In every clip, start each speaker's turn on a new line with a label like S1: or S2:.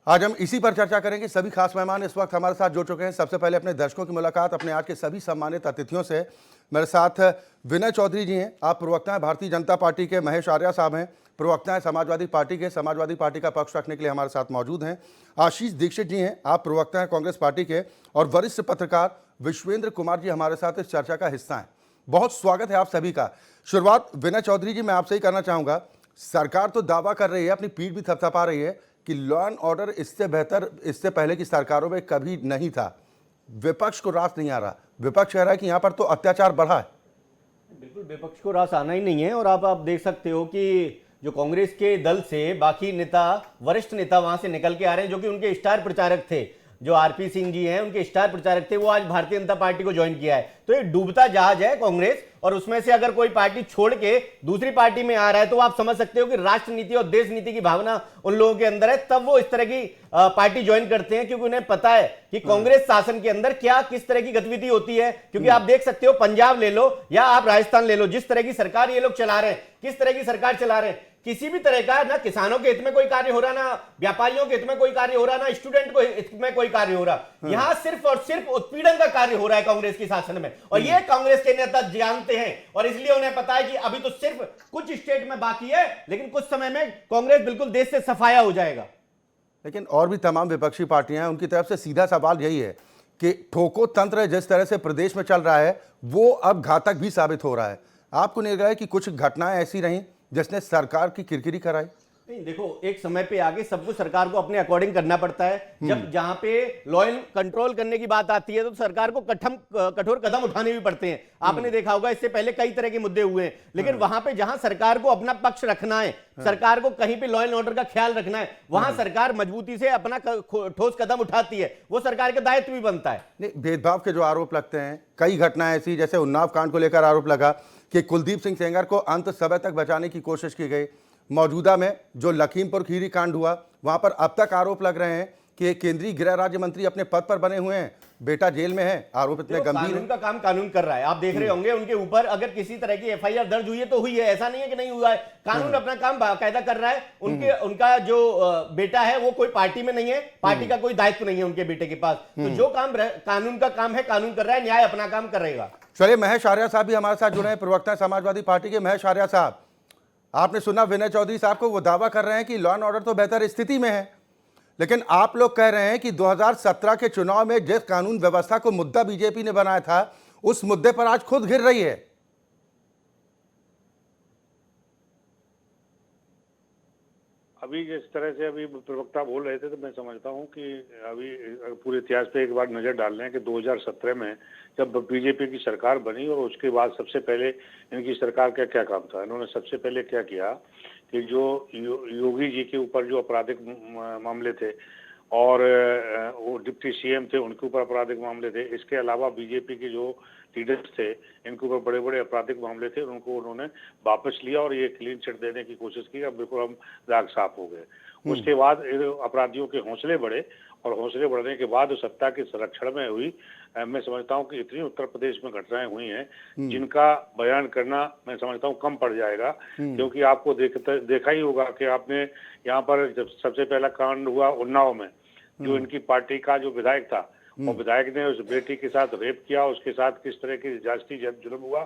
S1: आज हम इसी पर चर्चा करेंगे। सभी खास मेहमान इस वक्त हमारे साथ जुड़ चुके हैं। सबसे पहले अपने दर्शकों की मुलाकात अपने आज के सभी सम्मानित अतिथियों से। मेरे साथ विनय चौधरी जी हैं, आप प्रवक्ता हैं भारतीय जनता पार्टी के। महेश आर्या साहब हैं, प्रवक्ता हैं समाजवादी पार्टी के। समाजवादी पार्टी का पक्ष रखने के लिए हमारे साथ मौजूद हैं। आशीष दीक्षित जी हैं, आप प्रवक्ता हैं कांग्रेस पार्टी के। और वरिष्ठ पत्रकार विश्वेंद्र कुमार जी हमारे साथ इस चर्चा का हिस्सा हैं। बहुत स्वागत है आप सभी का। शुरुआत विनय चौधरी जी मैं आपसे ही करना चाहूँगा। सरकार तो दावा कर रही है, अपनी पीठ भी थपथपा रही है कि लॉ एंड ऑर्डर इससे बेहतर इससे पहले की सरकारों में कभी नहीं था। विपक्ष को रास नहीं आ रहा। विपक्ष कह रहा है कि यहाँ पर तो अत्याचार बढ़ा है।
S2: बिल्कुल विपक्ष को रास आना ही नहीं है। और आप देख सकते हो कि जो कांग्रेस के दल से बाकी नेता, वरिष्ठ नेता वहां से निकल के आ रहे हैं, जो कि उनके स्टार प्रचारक थे। जो आरपी सिंह जी हैं, उनके स्टार प्रचारक थे, वो आज भारतीय जनता पार्टी को ज्वाइन किया है। तो ये डूबता जहाज है कांग्रेस, और उसमें से अगर कोई पार्टी छोड़ के दूसरी पार्टी में आ रहा है तो आप समझ सकते हो कि राष्ट्र नीति और देश नीति की भावना उन लोगों के अंदर है। तब वो इस तरह की पार्टी ज्वाइन करते हैं, क्योंकि उन्हें पता है कि कांग्रेस शासन के अंदर क्या किस तरह की गतिविधि होती है। क्योंकि आप देख सकते हो, पंजाब ले लो या आप राजस्थान ले लो, जिस तरह की सरकार ये लोग चला रहे हैं, किस तरह की सरकार चला रहे हैं, किसी भी तरह का ना किसानों के हित में कोई कार्य हो रहा, ना व्यापारियों के हित में कोई कार्य हो रहा, ना स्टूडेंट को हित में कोई कार्य हो रहा। यहां सिर्फ और सिर्फ उत्पीड़न का कार्य हो रहा है कांग्रेस के शासन में। और ये कांग्रेस के नेता जानते हैं, और इसलिए उन्हें पता है कि अभी तो सिर्फ कुछ स्टेट में बाकी है, लेकिन कुछ समय में कांग्रेस बिल्कुल देश से सफाया हो जाएगा।
S1: लेकिन और भी तमाम विपक्षी पार्टियां हैं, उनकी तरफ से सीधा सवाल यही है कि ठोको तंत्र जिस तरह से प्रदेश में चल रहा है वो अब घातक भी साबित हो रहा है। आपको नहीं लगा है कि कुछ घटनाएं ऐसी रहीं जिसने सरकार की किरकिरी कराई?
S2: नहीं, देखो, एक समय पे आगे सब कुछ सरकार को अपने अकॉर्डिंग करना पड़ता है। जब जहां पे लॉ एंड कंट्रोल करने की बात आती है तो सरकार को कठोर कदम उठाने भी पड़ते हैं। आपने देखा होगा, इससे पहले कई तरह के मुद्दे हुए हैं, लेकिन वहां पे जहां सरकार को अपना पक्ष रखना है, सरकार को कहीं पे लॉ एंड ऑर्डर का ख्याल रखना है, वहां सरकार मजबूती से अपना ठोस कदम उठाती है। वो सरकार का दायित्व भी बनता है।
S1: नहीं, भेदभाव के जो आरोप लगते हैं, कई घटनाएं ऐसी, जैसे उन्नाव कांड को लेकर आरोप लगा कि कुलदीप सिंह सेंगर को अंत समय तक बचाने की कोशिश की गई। मौजूदा में जो लखीमपुर खीरी कांड हुआ, वहां पर अब तक आरोप लग रहे हैं कि केंद्रीय गृह राज्य मंत्री अपने पद पर बने हुए हैं, बेटा जेल में है, आरोप इतने गंभीर
S2: कानून का काम कानून कर रहा है। आप देख रहे होंगे उनके ऊपर अगर किसी तरह की एफआईआर दर्ज हुई है तो हुई है, ऐसा नहीं है कि नहीं हुआ है। कानून अपना काम बाकायदा कर रहा है। उनका जो बेटा है वो कोई पार्टी में नहीं है, पार्टी का कोई दायित्व नहीं है उनके बेटे के पास। तो जो काम कानून का काम है, कानून कर रहा है, न्याय अपना काम करेगा।
S1: चलिए, महेश आर्या साहब भी हमारे साथ जुड़े हैं, प्रवक्ता समाजवादी पार्टी के। महेश आर्या साहब, आपने सुना विनय चौधरी साहब को, वो दावा कर रहे हैं कि लॉ एंड ऑर्डर तो बेहतर स्थिति में है, लेकिन आप लोग कह रहे हैं कि 2017 के चुनाव में जिस कानून व्यवस्था को मुद्दा बीजेपी ने बनाया था, उस मुद्दे पर आज खुद घिर रही है।
S3: अभी जिस तरह से अभी प्रवक्ता बोल रहे थे, तो मैं समझता हूं कि अभी पूरे इतिहास पे एक बार नजर डाल रहे हैं कि 2017 में जब बीजेपी की सरकार बनी और उसके बाद सबसे पहले इनकी सरकार का क्या काम था। इन्होंने सबसे पहले क्या किया कि जो योगी जी के ऊपर जो आपराधिक मामले थे और वो डिप्टी सीएम थे, उनके ऊपर आपराधिक मामले थे। इसके अलावा बीजेपी के जो लीडर्स थे, इनके ऊपर बड़े बड़े आपराधिक मामले थे, उनको उन्होंने वापस लिया और ये क्लीन चिट देने की कोशिश की। अब बिल्कुल हम दाग साफ हो गए। उसके बाद अपराधियों के हौसले बढ़े, और हौसले बढ़ने के बाद सत्ता के संरक्षण में हुई, मैं समझता हूं कि इतनी उत्तर प्रदेश में घटनाएं हुई हैं जिनका बयान करना मैं समझता हूं कम पड़ जाएगा। क्योंकि आपको देखा ही होगा कि आपने यहाँ पर जब सबसे पहला कांड हुआ उन्नाव में, जो इनकी पार्टी का जो विधायक था, और विधायक ने उस बेटी के साथ रेप किया, उसके साथ किस तरह की जाति जुल्म हुआ,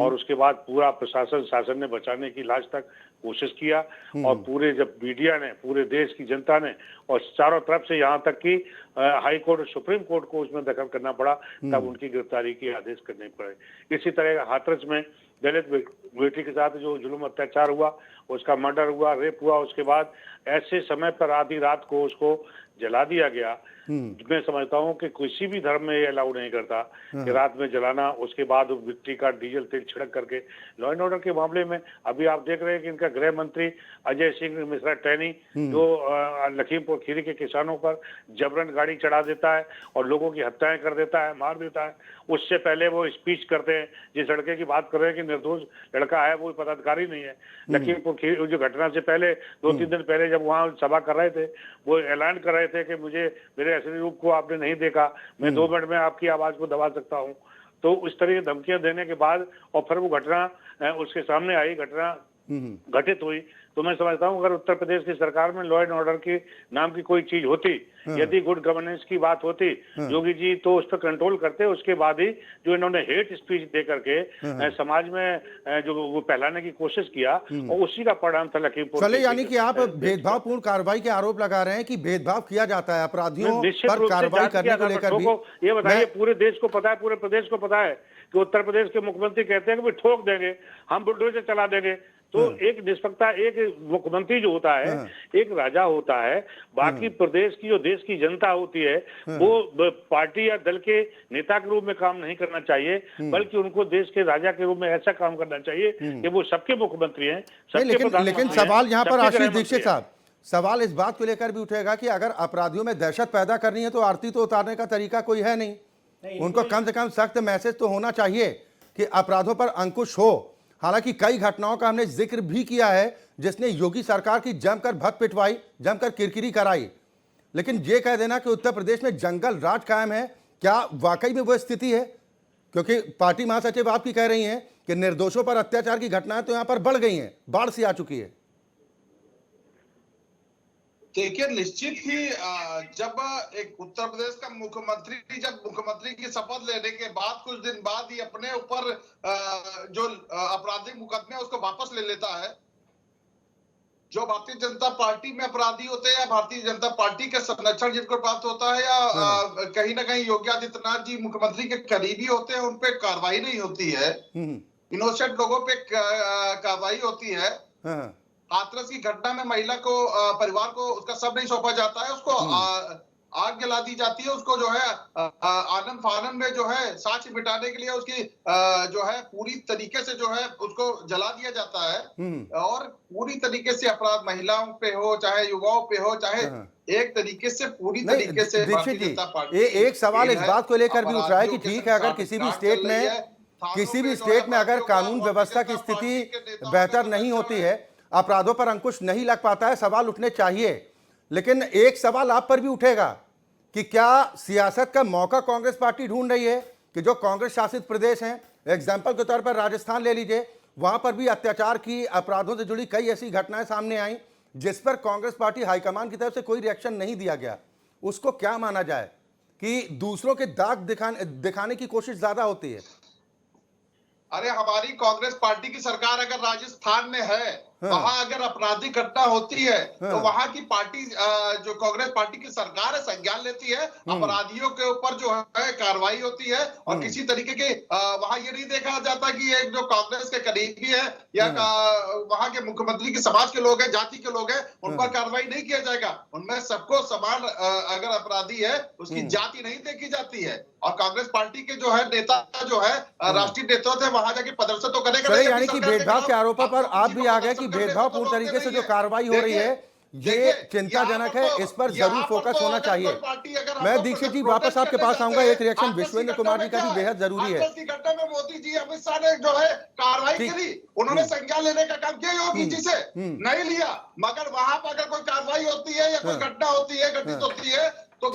S3: और उसके बाद पूरा प्रशासन शासन ने बचाने की लास्ट तक कोशिश किया। और पूरे जब मीडिया ने, पूरे देश की जनता ने, और चारों तरफ से यहाँ तक कि हाई कोर्ट और सुप्रीम कोर्ट को उसमें दखल करना पड़ा, तब उनकी गिरफ्तारी के आदेश करने पड़े। इसी तरह हाथरस में दलित बेटी के साथ जो जुल्म अत्याचार हुआ, उसका मर्डर हुआ, रेप हुआ, उसके बाद ऐसे समय पर आधी रात को उसको जला दिया गया। मैं समझता हूं कि किसी भी धर्म में ये अलाउ नहीं करता कि रात में जलाना। उसके बाद मिट्टी का डीजल तेल छिड़क करके लॉ एंड ऑर्डर के मामले में अभी आप देख रहे हैं कि इनका गृह मंत्री अजय सिंह मिश्रा टैनी, जो लखीमपुर खीरी के किसानों पर जबरन गाड़ी चढ़ा देता है और लोगों की हत्याएं कर देता है, मार देता है। उससे पहले वो स्पीच करते हैं, जिस लड़के की बात कर रहे हैं कि निर्दोष लड़का है, वो पदाधिकारी नहीं है। लखीमपुर खीरी जो घटना से पहले 2-3 दिन पहले जब वहां सभा कर रहे थे, वो ऐलान कर रहे थे कि मुझे मेरे असली रूप को आपने नहीं देखा, मैं 2 मिनट में आपकी आवाज को दबा सकता हूं। तो उस तरह की धमकियां देने के बाद और फिर वो घटना उसके सामने आई, घटना घटित हुई, तो तो मैं समझता हूँ अगर उत्तर प्रदेश की सरकार में लॉ एंड ऑर्डर की नाम की कोई चीज होती, यदि गुड गवर्नेंस की बात होती, योगी जी तो उस पर कंट्रोल करते। उसके बाद ही जो इन्होंने हेट स्पीच दे करके समाज में जो वो फैलाने की कोशिश किया, और उसी का परिणाम था लखीमपुर।
S1: चले, यानी कि आप भेदभावपूर्ण कार्रवाई के आरोप लगा रहे हैं कि भेदभाव किया जाता है, अपराधियों
S3: निश्चित
S1: पर
S3: रूप से
S1: कार्रवाई
S3: जाति के
S1: करने को
S3: आधार पर
S1: लेकर भी।
S3: ठोको। ये बताइए, पूरे देश को पता है, पूरे प्रदेश को पता है कि उत्तर प्रदेश के मुख्यमंत्री कहते हैं कि भाई ठोक देंगे, हम बुलडोजर चला देंगे। तो एक निष्पक्षता, एक मुख्यमंत्री जो होता है, एक राजा होता है, बाकी प्रदेश की जो देश की जनता होती है, वो पार्टी या दल के नेता के रूप में काम नहीं करना चाहिए, बल्कि उनको देश के राजा के रूप में ऐसा काम करना चाहिए कि वो सबके मुख्यमंत्री हैं, सबके प्रधानमंत्री
S1: लेकिन
S3: हैं,
S1: सवाल यहाँ पर
S3: सबके
S1: आशीष
S3: गृहमंत्री
S1: दीक्षित
S3: हैं।
S1: साहब, सवाल इस बात को लेकर भी उठेगा कि अगर अपराधियों में दहशत पैदा करनी है तो आरती तो उतारने का तरीका कोई है नहीं। उनको कम से कम सख्त मैसेज तो होना चाहिए कि अपराधों पर अंकुश हो। हालांकि कई घटनाओं का हमने जिक्र भी किया है जिसने योगी सरकार की जमकर भत पिटवाई, जमकर किरकिरी कराई, लेकिन ये कह देना कि उत्तर प्रदेश में जंगल राज कायम है, क्या वाकई में वो स्थिति है? क्योंकि पार्टी महासचिव आपकी कह रही हैं कि निर्दोषों पर अत्याचार की घटनाएं तो यहां पर बढ़ गई हैं, बाढ़ सी आ चुकी है।
S4: देखिए, निश्चित ही जब एक उत्तर प्रदेश का मुख्यमंत्री जब मुख्यमंत्री की शपथ लेने के बाद कुछ दिन बाद ही अपने ऊपर जो आपराधिक मुकदमे उसको वापस ले लेता है, जो भारतीय जनता पार्टी में अपराधी होते हैं या भारतीय जनता पार्टी के संरक्षण जिनको प्राप्त होता है या कहीं ना कहीं योगी आदित्यनाथ जी मुख्यमंत्री के करीबी होते हैं, उन पे कार्रवाई नहीं होती है, इनोसेंट लोगों पे कार्रवाई होती है। हाथरस की घटना में महिला को परिवार को उसका सब नहीं सौंपा जाता है, उसको आग जला दी जाती है, उसको जो है आनंद फानन में जो है साक्ष्य मिटाने के लिए उसकी जो है पूरी तरीके से जो है उसको जला दिया जाता है। और पूरी तरीके से अपराध महिलाओं पे हो, चाहे युवाओं पे हो, चाहे एक तरीके से पूरी तरीके से भारतीय जनता पार्टी।
S1: एक सवाल इस बात को लेकर भी उठ रहा है कि ठीक है, अगर किसी भी स्टेट में अगर कानून व्यवस्था की स्थिति बेहतर नहीं होती है, अपराधों पर अंकुश नहीं लग पाता है, सवाल उठने चाहिए। लेकिन एक सवाल आप पर भी उठेगा कि क्या सियासत का मौका कांग्रेस पार्टी ढूंढ रही है कि जो कांग्रेस शासित प्रदेश हैं, एग्जाम्पल के तौर पर राजस्थान ले लीजिए, वहां पर भी अत्याचार की, अपराधों से जुड़ी कई ऐसी घटनाएं सामने आई जिस पर कांग्रेस पार्टी हाईकमान की तरफ से कोई रिएक्शन नहीं दिया गया। उसको क्या माना जाए कि दूसरों के दाग दिखाने की कोशिश ज्यादा होती है?
S4: अरे, हमारी कांग्रेस पार्टी की सरकार अगर राजस्थान में है, वहां अगर आपराधिक घटना होती है तो वहां की पार्टी जो कांग्रेस पार्टी की सरकार है संज्ञान लेती है, अपराधियों के ऊपर जो है कार्रवाई होती है, और किसी तरीके के वहां ये नहीं देखा जाता कि एक जो कांग्रेस के करीबी है या वहां के मुख्यमंत्री के समाज के लोग हैं, जाति के लोग हैं, उन पर कार्रवाई नहीं किया जाएगा। उनमें सबको समान अगर अपराधी है उसकी जाति नहीं देखी जाती है। और कांग्रेस पार्टी के जो है नेता जो है राष्ट्रीय नेतृत्व है, वहां जाके प्रदर्शन तो करेगा।
S1: यानी कि भेदभाव के आरोपों पर आप भी आ गए कि भेदभावपूर्ण तरीके से जो कार्रवाई हो रही है ये चिंताजनक है, इस पर जरूर फोकस होना चाहिए। मैं दीक्षित जी वापस आपके पास आऊंगा, एक रिएक्शन विश्वेंद्र कुमार जी का भी बेहद जरूरी है।
S4: घटना में मोदी जी, अमित शाह ने जो है कार्रवाई करी, उन्होंने संज्ञान लेने का काम किया, योगी जी से नहीं लिया, मगर वहां पर अगर कोई कार्रवाई होती है या कोई घटना होती है, घटित होती है, तो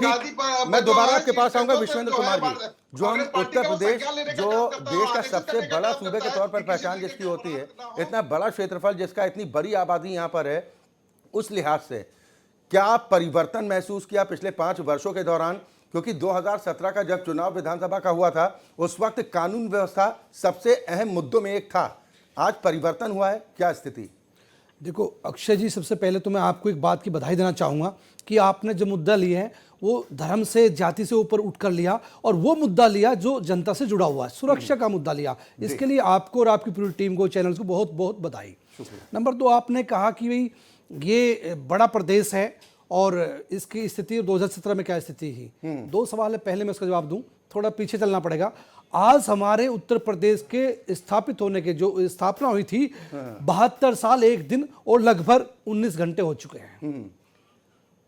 S1: मैं दोबारा आपके पास आऊंगा विश्वेंद्र कुमार जी। जो हम उत्तर प्रदेश, जो देश का सबसे बड़ा सूबे के तौर पर पहचान जिसकी होती है, इतना बड़ा क्षेत्रफल जिसका, इतनी बड़ी आबादी यहाँ पर है, उस लिहाज से क्या परिवर्तन महसूस किया पिछले 5 वर्षों के दौरान? क्योंकि 2017 का जब चुनाव विधानसभा का हुआ था, उस वक्त कानून व्यवस्था सबसे अहम मुद्दों में एक था। आज परिवर्तन हुआ है, क्या स्थिति?
S5: देखो अक्षय जी, सबसे पहले तो मैं आपको एक बात की बधाई देना चाहूँगा कि आपने जो मुद्दा लिया है वो धर्म से, जाति से ऊपर उठकर लिया, और वो मुद्दा लिया जो जनता से जुड़ा हुआ है, सुरक्षा का मुद्दा लिया। इसके लिए आपको और आपकी पूरी टीम को, चैनल्स को बहुत बहुत बधाई। नंबर 2, आपने कहा कि भाई ये बड़ा प्रदेश है और इसकी स्थिति 2017 में क्या स्थिति थी। 2 सवाल है, पहले मैं उसका जवाब दूं, थोड़ा पीछे चलना पड़ेगा। आज हमारे उत्तर प्रदेश के स्थापित होने के, जो स्थापना हुई थी, 72 साल 1 दिन और लगभग 19 घंटे हो चुके हैं।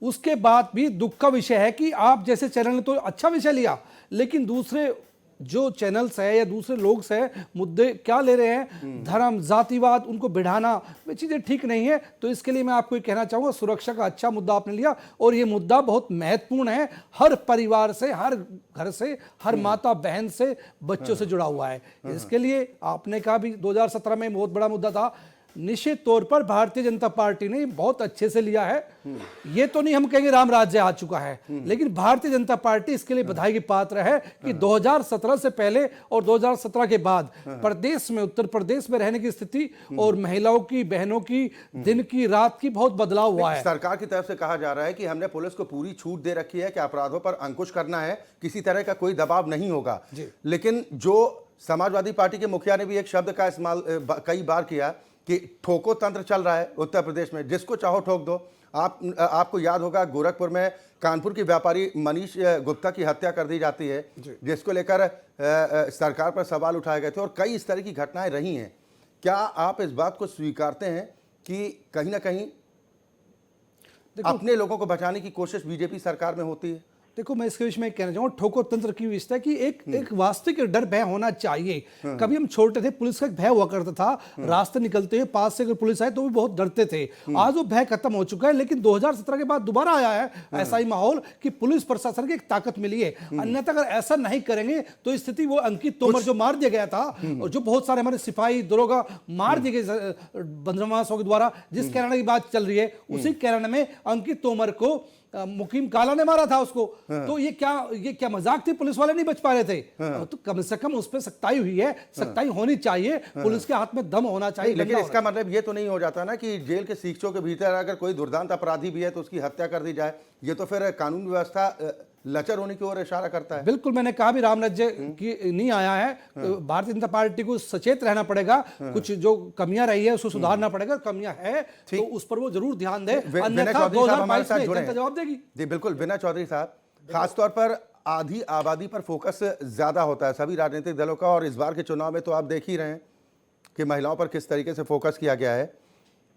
S5: उसके बाद भी दुख का विषय है कि आप जैसे चैनल ने तो अच्छा विषय लिया, लेकिन दूसरे जो चैनल्स है या दूसरे लोग से मुद्दे क्या ले रहे हैं, धर्म, जातिवाद, उनको बढ़ाना, वे चीज़ें ठीक नहीं है। तो इसके लिए मैं आपको ये कहना चाहूँगा, सुरक्षा का अच्छा मुद्दा आपने लिया, और ये मुद्दा बहुत महत्वपूर्ण है। हर परिवार से, हर घर से, हर माता बहन से, बच्चों से जुड़ा हुआ है। इसके लिए आपने कहा भी 2017 में बहुत बड़ा मुद्दा था, निश्चित तौर पर भारतीय जनता पार्टी ने बहुत अच्छे से लिया है। ये तो नहीं हम कहेंगे राम राज्य आ चुका है, लेकिन भारतीय जनता पार्टी इसके लिए बधाई की पात्र है कि 2017 से पहले और 2017 के बाद प्रदेश में, उत्तर प्रदेश में रहने की स्थिति और महिलाओं की, बहनों की, दिन की, रात की बहुत बदलाव हुआ है।
S1: सरकार की तरफ से कहा जा रहा है कि हमने पुलिस को पूरी छूट दे रखी है कि अपराधों पर अंकुश करना है, किसी तरह का कोई दबाव नहीं होगा। लेकिन जो समाजवादी पार्टी के मुखिया ने भी एक शब्द का इस्तेमाल कई बार किया कि ठोको तंत्र चल रहा है उत्तर प्रदेश में, जिसको चाहो ठोक दो। आपको याद होगा गोरखपुर में कानपुर की व्यापारी मनीष गुप्ता की हत्या कर दी जाती है, जिसको लेकर सरकार पर सवाल उठाए गए थे और कई इस तरह की घटनाएं रही हैं। क्या आप इस बात को स्वीकारते हैं कि कहीं ना कहीं अपने लोगों को बचाने की कोशिश बीजेपी सरकार में होती है?
S5: देखो, मैं इसके विषय में कहना चाहूँगा, ठोको तंत्र की विषय है कि एक वास्तविक डर भय होना चाहिए। कभी हम छोटे थे, पुलिस का एक भय हुआ करता था, रास्ते निकलते हुए पास से अगर पुलिस आए तो भी बहुत डरते थे। आज वो भय खत्म हो चुका है, लेकिन 2017 के बाद दोबारा आया है ऐसा ही माहौल कि पुलिस प्रशासन की एक ताकत मिली है। अन्यथा अगर ऐसा नहीं करेंगे तो स्थिति वो अंकित तोमर जो मार दिया गया था, और जो बहुत सारे हमारे सिपाही दरोगा मार दिए गए बंदरवासों के द्वारा, जिस कैराना की बात चल रही है, उसी कैराना में अंकित तोमर को मुकीम काला ने मारा था उसको। तो ये क्या मजाक थी? पुलिस वाले नहीं बच पा रहे थे। तो कम से कम उस पर सख्ताई हुई है, सख्ताई होनी चाहिए, पुलिस के हाथ में दम होना चाहिए।
S1: लेकिन इसका मतलब ये तो नहीं हो जाता ना कि जेल के सीखचों के भीतर अगर कोई दुर्दांत अपराधी भी है तो उसकी हत्या कर दी जाए। ये तो फिर कानून व्यवस्था लचर होने की ओर इशारा करता है।
S5: बिल्कुल, मैंने कहा भी राम राज्य की नहीं आया है। तो भारतीय जनता पार्टी को सचेत रहना पड़ेगा, कुछ जो कमियां रही है उसको सुधारना पड़ेगा। कमियां है तो उस पर वो जरूर ध्यान दे, अन्यथा 2022 में जनता जवाब देगी।
S1: जी बिल्कुल। विनय चौधरी साहब, खासतौर पर आधी आबादी पर फोकस ज्यादा होता है सभी राजनीतिक दलों का, और इस बार के चुनाव में तो आप देख ही रहे हैं कि महिलाओं पर किस तरीके से फोकस किया गया है।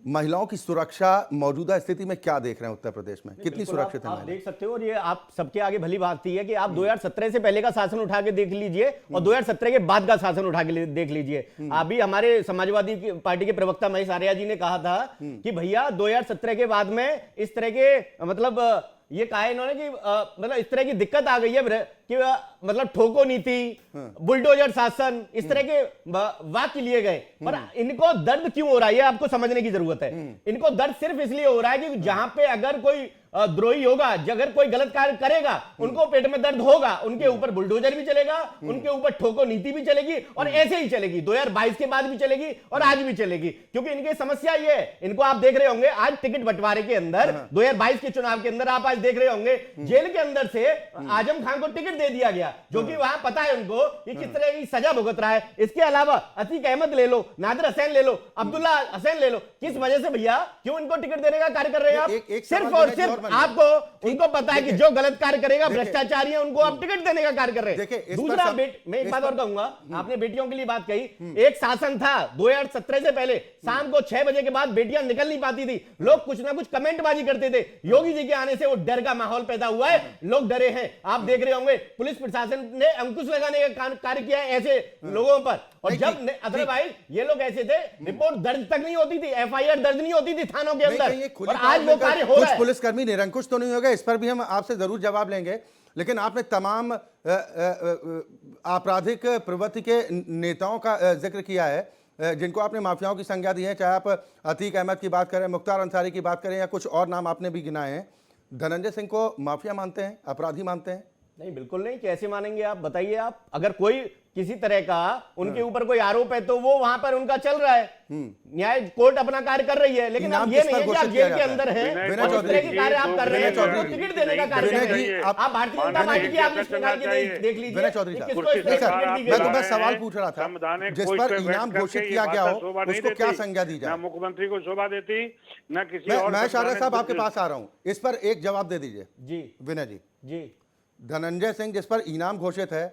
S1: महिलाओं की सुरक्षा मौजूदा स्थिति में क्या देख रहे हैं उत्तर प्रदेश में, कितनी सुरक्षित है?
S2: आप देख सकते हो, और ये आप सबके आगे भली बात है कि आप 2017 से पहले का शासन उठा के देख लीजिए और 2017 के बाद का शासन उठा के देख लीजिए। अभी हमारे समाजवादी पार्टी के प्रवक्ता महेश आर्या जी ने कहा था कि भैया 2017 के बाद में इस तरह के मतलब ये कहा इन्होंने कि मतलब इस तरह की दिक्कत आ गई है कि मतलब ठोको नीति, बुलडोजर शासन, इस तरह के वाक्य लिए गए। पर इनको दर्द क्यों हो रहा है ये आपको समझने की जरूरत है। इनको दर्द सिर्फ इसलिए हो रहा है कि जहां पे अगर कोई द्रोही होगा, अगर कोई गलत कार्य करेगा, उनको पेट में दर्द होगा, उनके ऊपर बुलडोजर भी चलेगा, उनके ऊपर ठोको नीति भी चलेगी, और ऐसे ही चलेगी। 2022 के बाद भी चलेगी और आज भी चलेगी, क्योंकि इनकी समस्या ये है। इनको आप देख रहे होंगे आज टिकट बंटवारे के अंदर, 2022 के चुनाव के अंदर आप आज देख रहे होंगे जेल के अंदर से आजम खान को टिकट दे दिया गया, जो कि वहां पता है उनको कि किस तरह की सजा भुगत रहा है। इसके अलावा अतीक अहमद ले लो, नादिर हसैन ले लो, अब्दुल्ला हसैन ले लो, किस वजह से भैया क्यों इनको टिकट देने का कार्य कर रहे हैं आप? सिर्फ और सिर्फ आपको उनको पता है कि जो गलत कार्य करेगा, भ्रष्टाचारी है, उनको आप टिकट देने का कार्य कर रहे हैं। दूसरा, मैं एक बात और कहूंगा, आपने बेटियों के लिए बात कही, एक शासन था 2017 से पहले, शाम को 6 बजे के बाद बेटियां निकल नहीं पाती थी, लोग कुछ ना कुछ कमेंटबाजी करते थे। योगी जी के आने से वो डर का माहौल पैदा हुआ है, लोग डरे हैं। आप देख रहे होंगे पुलिस प्रशासन ने अंकुश लगाने का कार्य किया है ऐसे लोगों पर। और जब अदरवाइज ये लोग ऐसे थे, रिपोर्ट दर्ज तक नहीं होती थी, FIR दर्ज नहीं होती थी थानों के अंदर, और आज वो कार्य हो रहा है।
S1: पुलिसकर्मी निरंकुश तो नहीं होगा, इस पर भी हम आपसे जरूर जवाब लेंगे। लेकिन आपने तमाम आपराधिक प्रवृत्ति के नेताओं का जिक्र किया है जिनको आपने माफियाओं की संज्ञा दी है, चाहे आप अतीक अहमद की बात करें, मुख्तार अंसारी की बात करें, या कुछ और नाम आपने भी गिनाए हैं। धनंजय सिंह को माफिया मानते हैं, अपराधी मानते हैं?
S2: नहीं, बिल्कुल नहीं। कैसे मानेंगे आप, बताइए आप। अगर कोई किसी तरह का उनके ऊपर कोई आरोप है तो वो वहां पर उनका चल रहा है, न्याय कोर्ट अपना कार्य कर रही है, लेकिन अब ये नहीं है कि आप जेल के अंदर हैं और इस तरह के कार्य आप कर रहे हैं, तो टिकट देने का कार्य कर रहे हैं। आप भारतीय जनता पार्टी की आप लिस्ट निकाल के देख लीजिए।
S1: विनय चौधरी साहब, मैं सवाल पूछ रहा था, जिस पर इनाम घोषित किया गया हो उसको क्या संज्ञा दी जाए?
S3: मुख्यमंत्री को शोभा देती न किसी और।
S1: मैं शारदा साहब आपके पास आ रहा हूं, इस पर एक जवाब दे दीजिए।
S2: जी
S1: विनय जी,
S2: जी,
S1: धनंजय सिंह जिस पर इनाम घोषित है,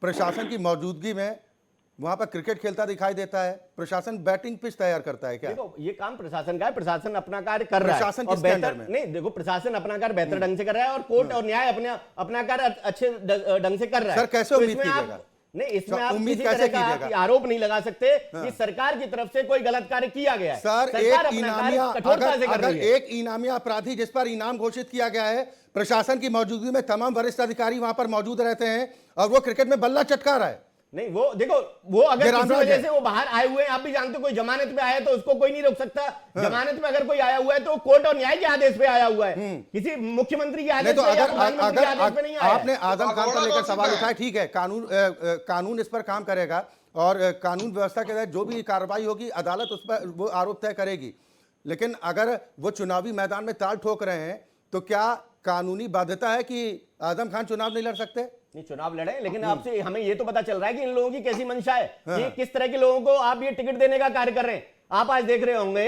S1: प्रशासन की मौजूदगी में वहां पर क्रिकेट खेलता दिखाई देता है, प्रशासन बैटिंग पिच तैयार करता है क्या?
S2: देखो, ये काम प्रशासन का है, प्रशासन अपना कार्य कर रहा है।
S1: प्रशासन
S2: और
S1: किसके अंडर में?
S2: नहीं, देखो, प्रशासन अपना कार्य बेहतर ढंग से कर रहा है और कोर्ट और न्याय अपना कार्य अच्छे ढंग से कर रहा है।
S1: सर, कैसे उम्मीद कीजिएगा?
S2: नहीं, इसमें आप
S1: उम्मीद
S2: किसी
S1: कैसे
S2: तरह
S1: कीजिएगा?
S2: का आरोप नहीं लगा सकते कि सरकार की तरफ से कोई गलत कार्य किया गया है।
S1: सर,
S2: सरकार अपना कार्य कठोरता से कर रही है।
S1: एक इनामिया अपराधी जिस पर इनाम घोषित किया गया है, प्रशासन की मौजूदगी में तमाम वरिष्ठ अधिकारी वहां पर मौजूद रहते हैं और वो क्रिकेट में बल्ला चटका रहा है,
S2: नहीं वो देखो, वो अगर
S1: ये
S2: किसी
S1: रामराज
S2: वजह
S1: है।
S2: से वो बाहर आए हुए हैं, आप भी जानते हो, कोई जमानत पे आया तो उसको कोई नहीं रोक सकता। जमानत में अगर कोई आया हुआ है तो कोर्ट और न्याय के आदेश पे आया हुआ है, किसी मुख्यमंत्री के
S1: नहीं
S2: आदेश
S1: तो
S2: पे या
S1: अगर
S2: प्रधानमंत्री के आदेश पे नहीं आया है।
S1: आपने आजम खान को लेकर सवाल उठाया, ठीक है, कानून इस पर काम करेगा और कानून व्यवस्था के तहत जो भी कार्रवाई होगी अदालत उस पर वो आरोप तय करेगी। लेकिन अगर वो चुनावी मैदान में ताल ठोक रहे हैं तो क्या कानूनी बाध्यता है कि आजम खान चुनाव नहीं लड़ सकते?
S2: नहीं, चुनाव लड़े, लेकिन आपसे हमें ये तो पता चल रहा है कि इन लोगों की कैसी मंशा है, कि किस तरह के लोगों को आप ये टिकट देने का कार्य कर रहे हैं। आप आज देख रहे होंगे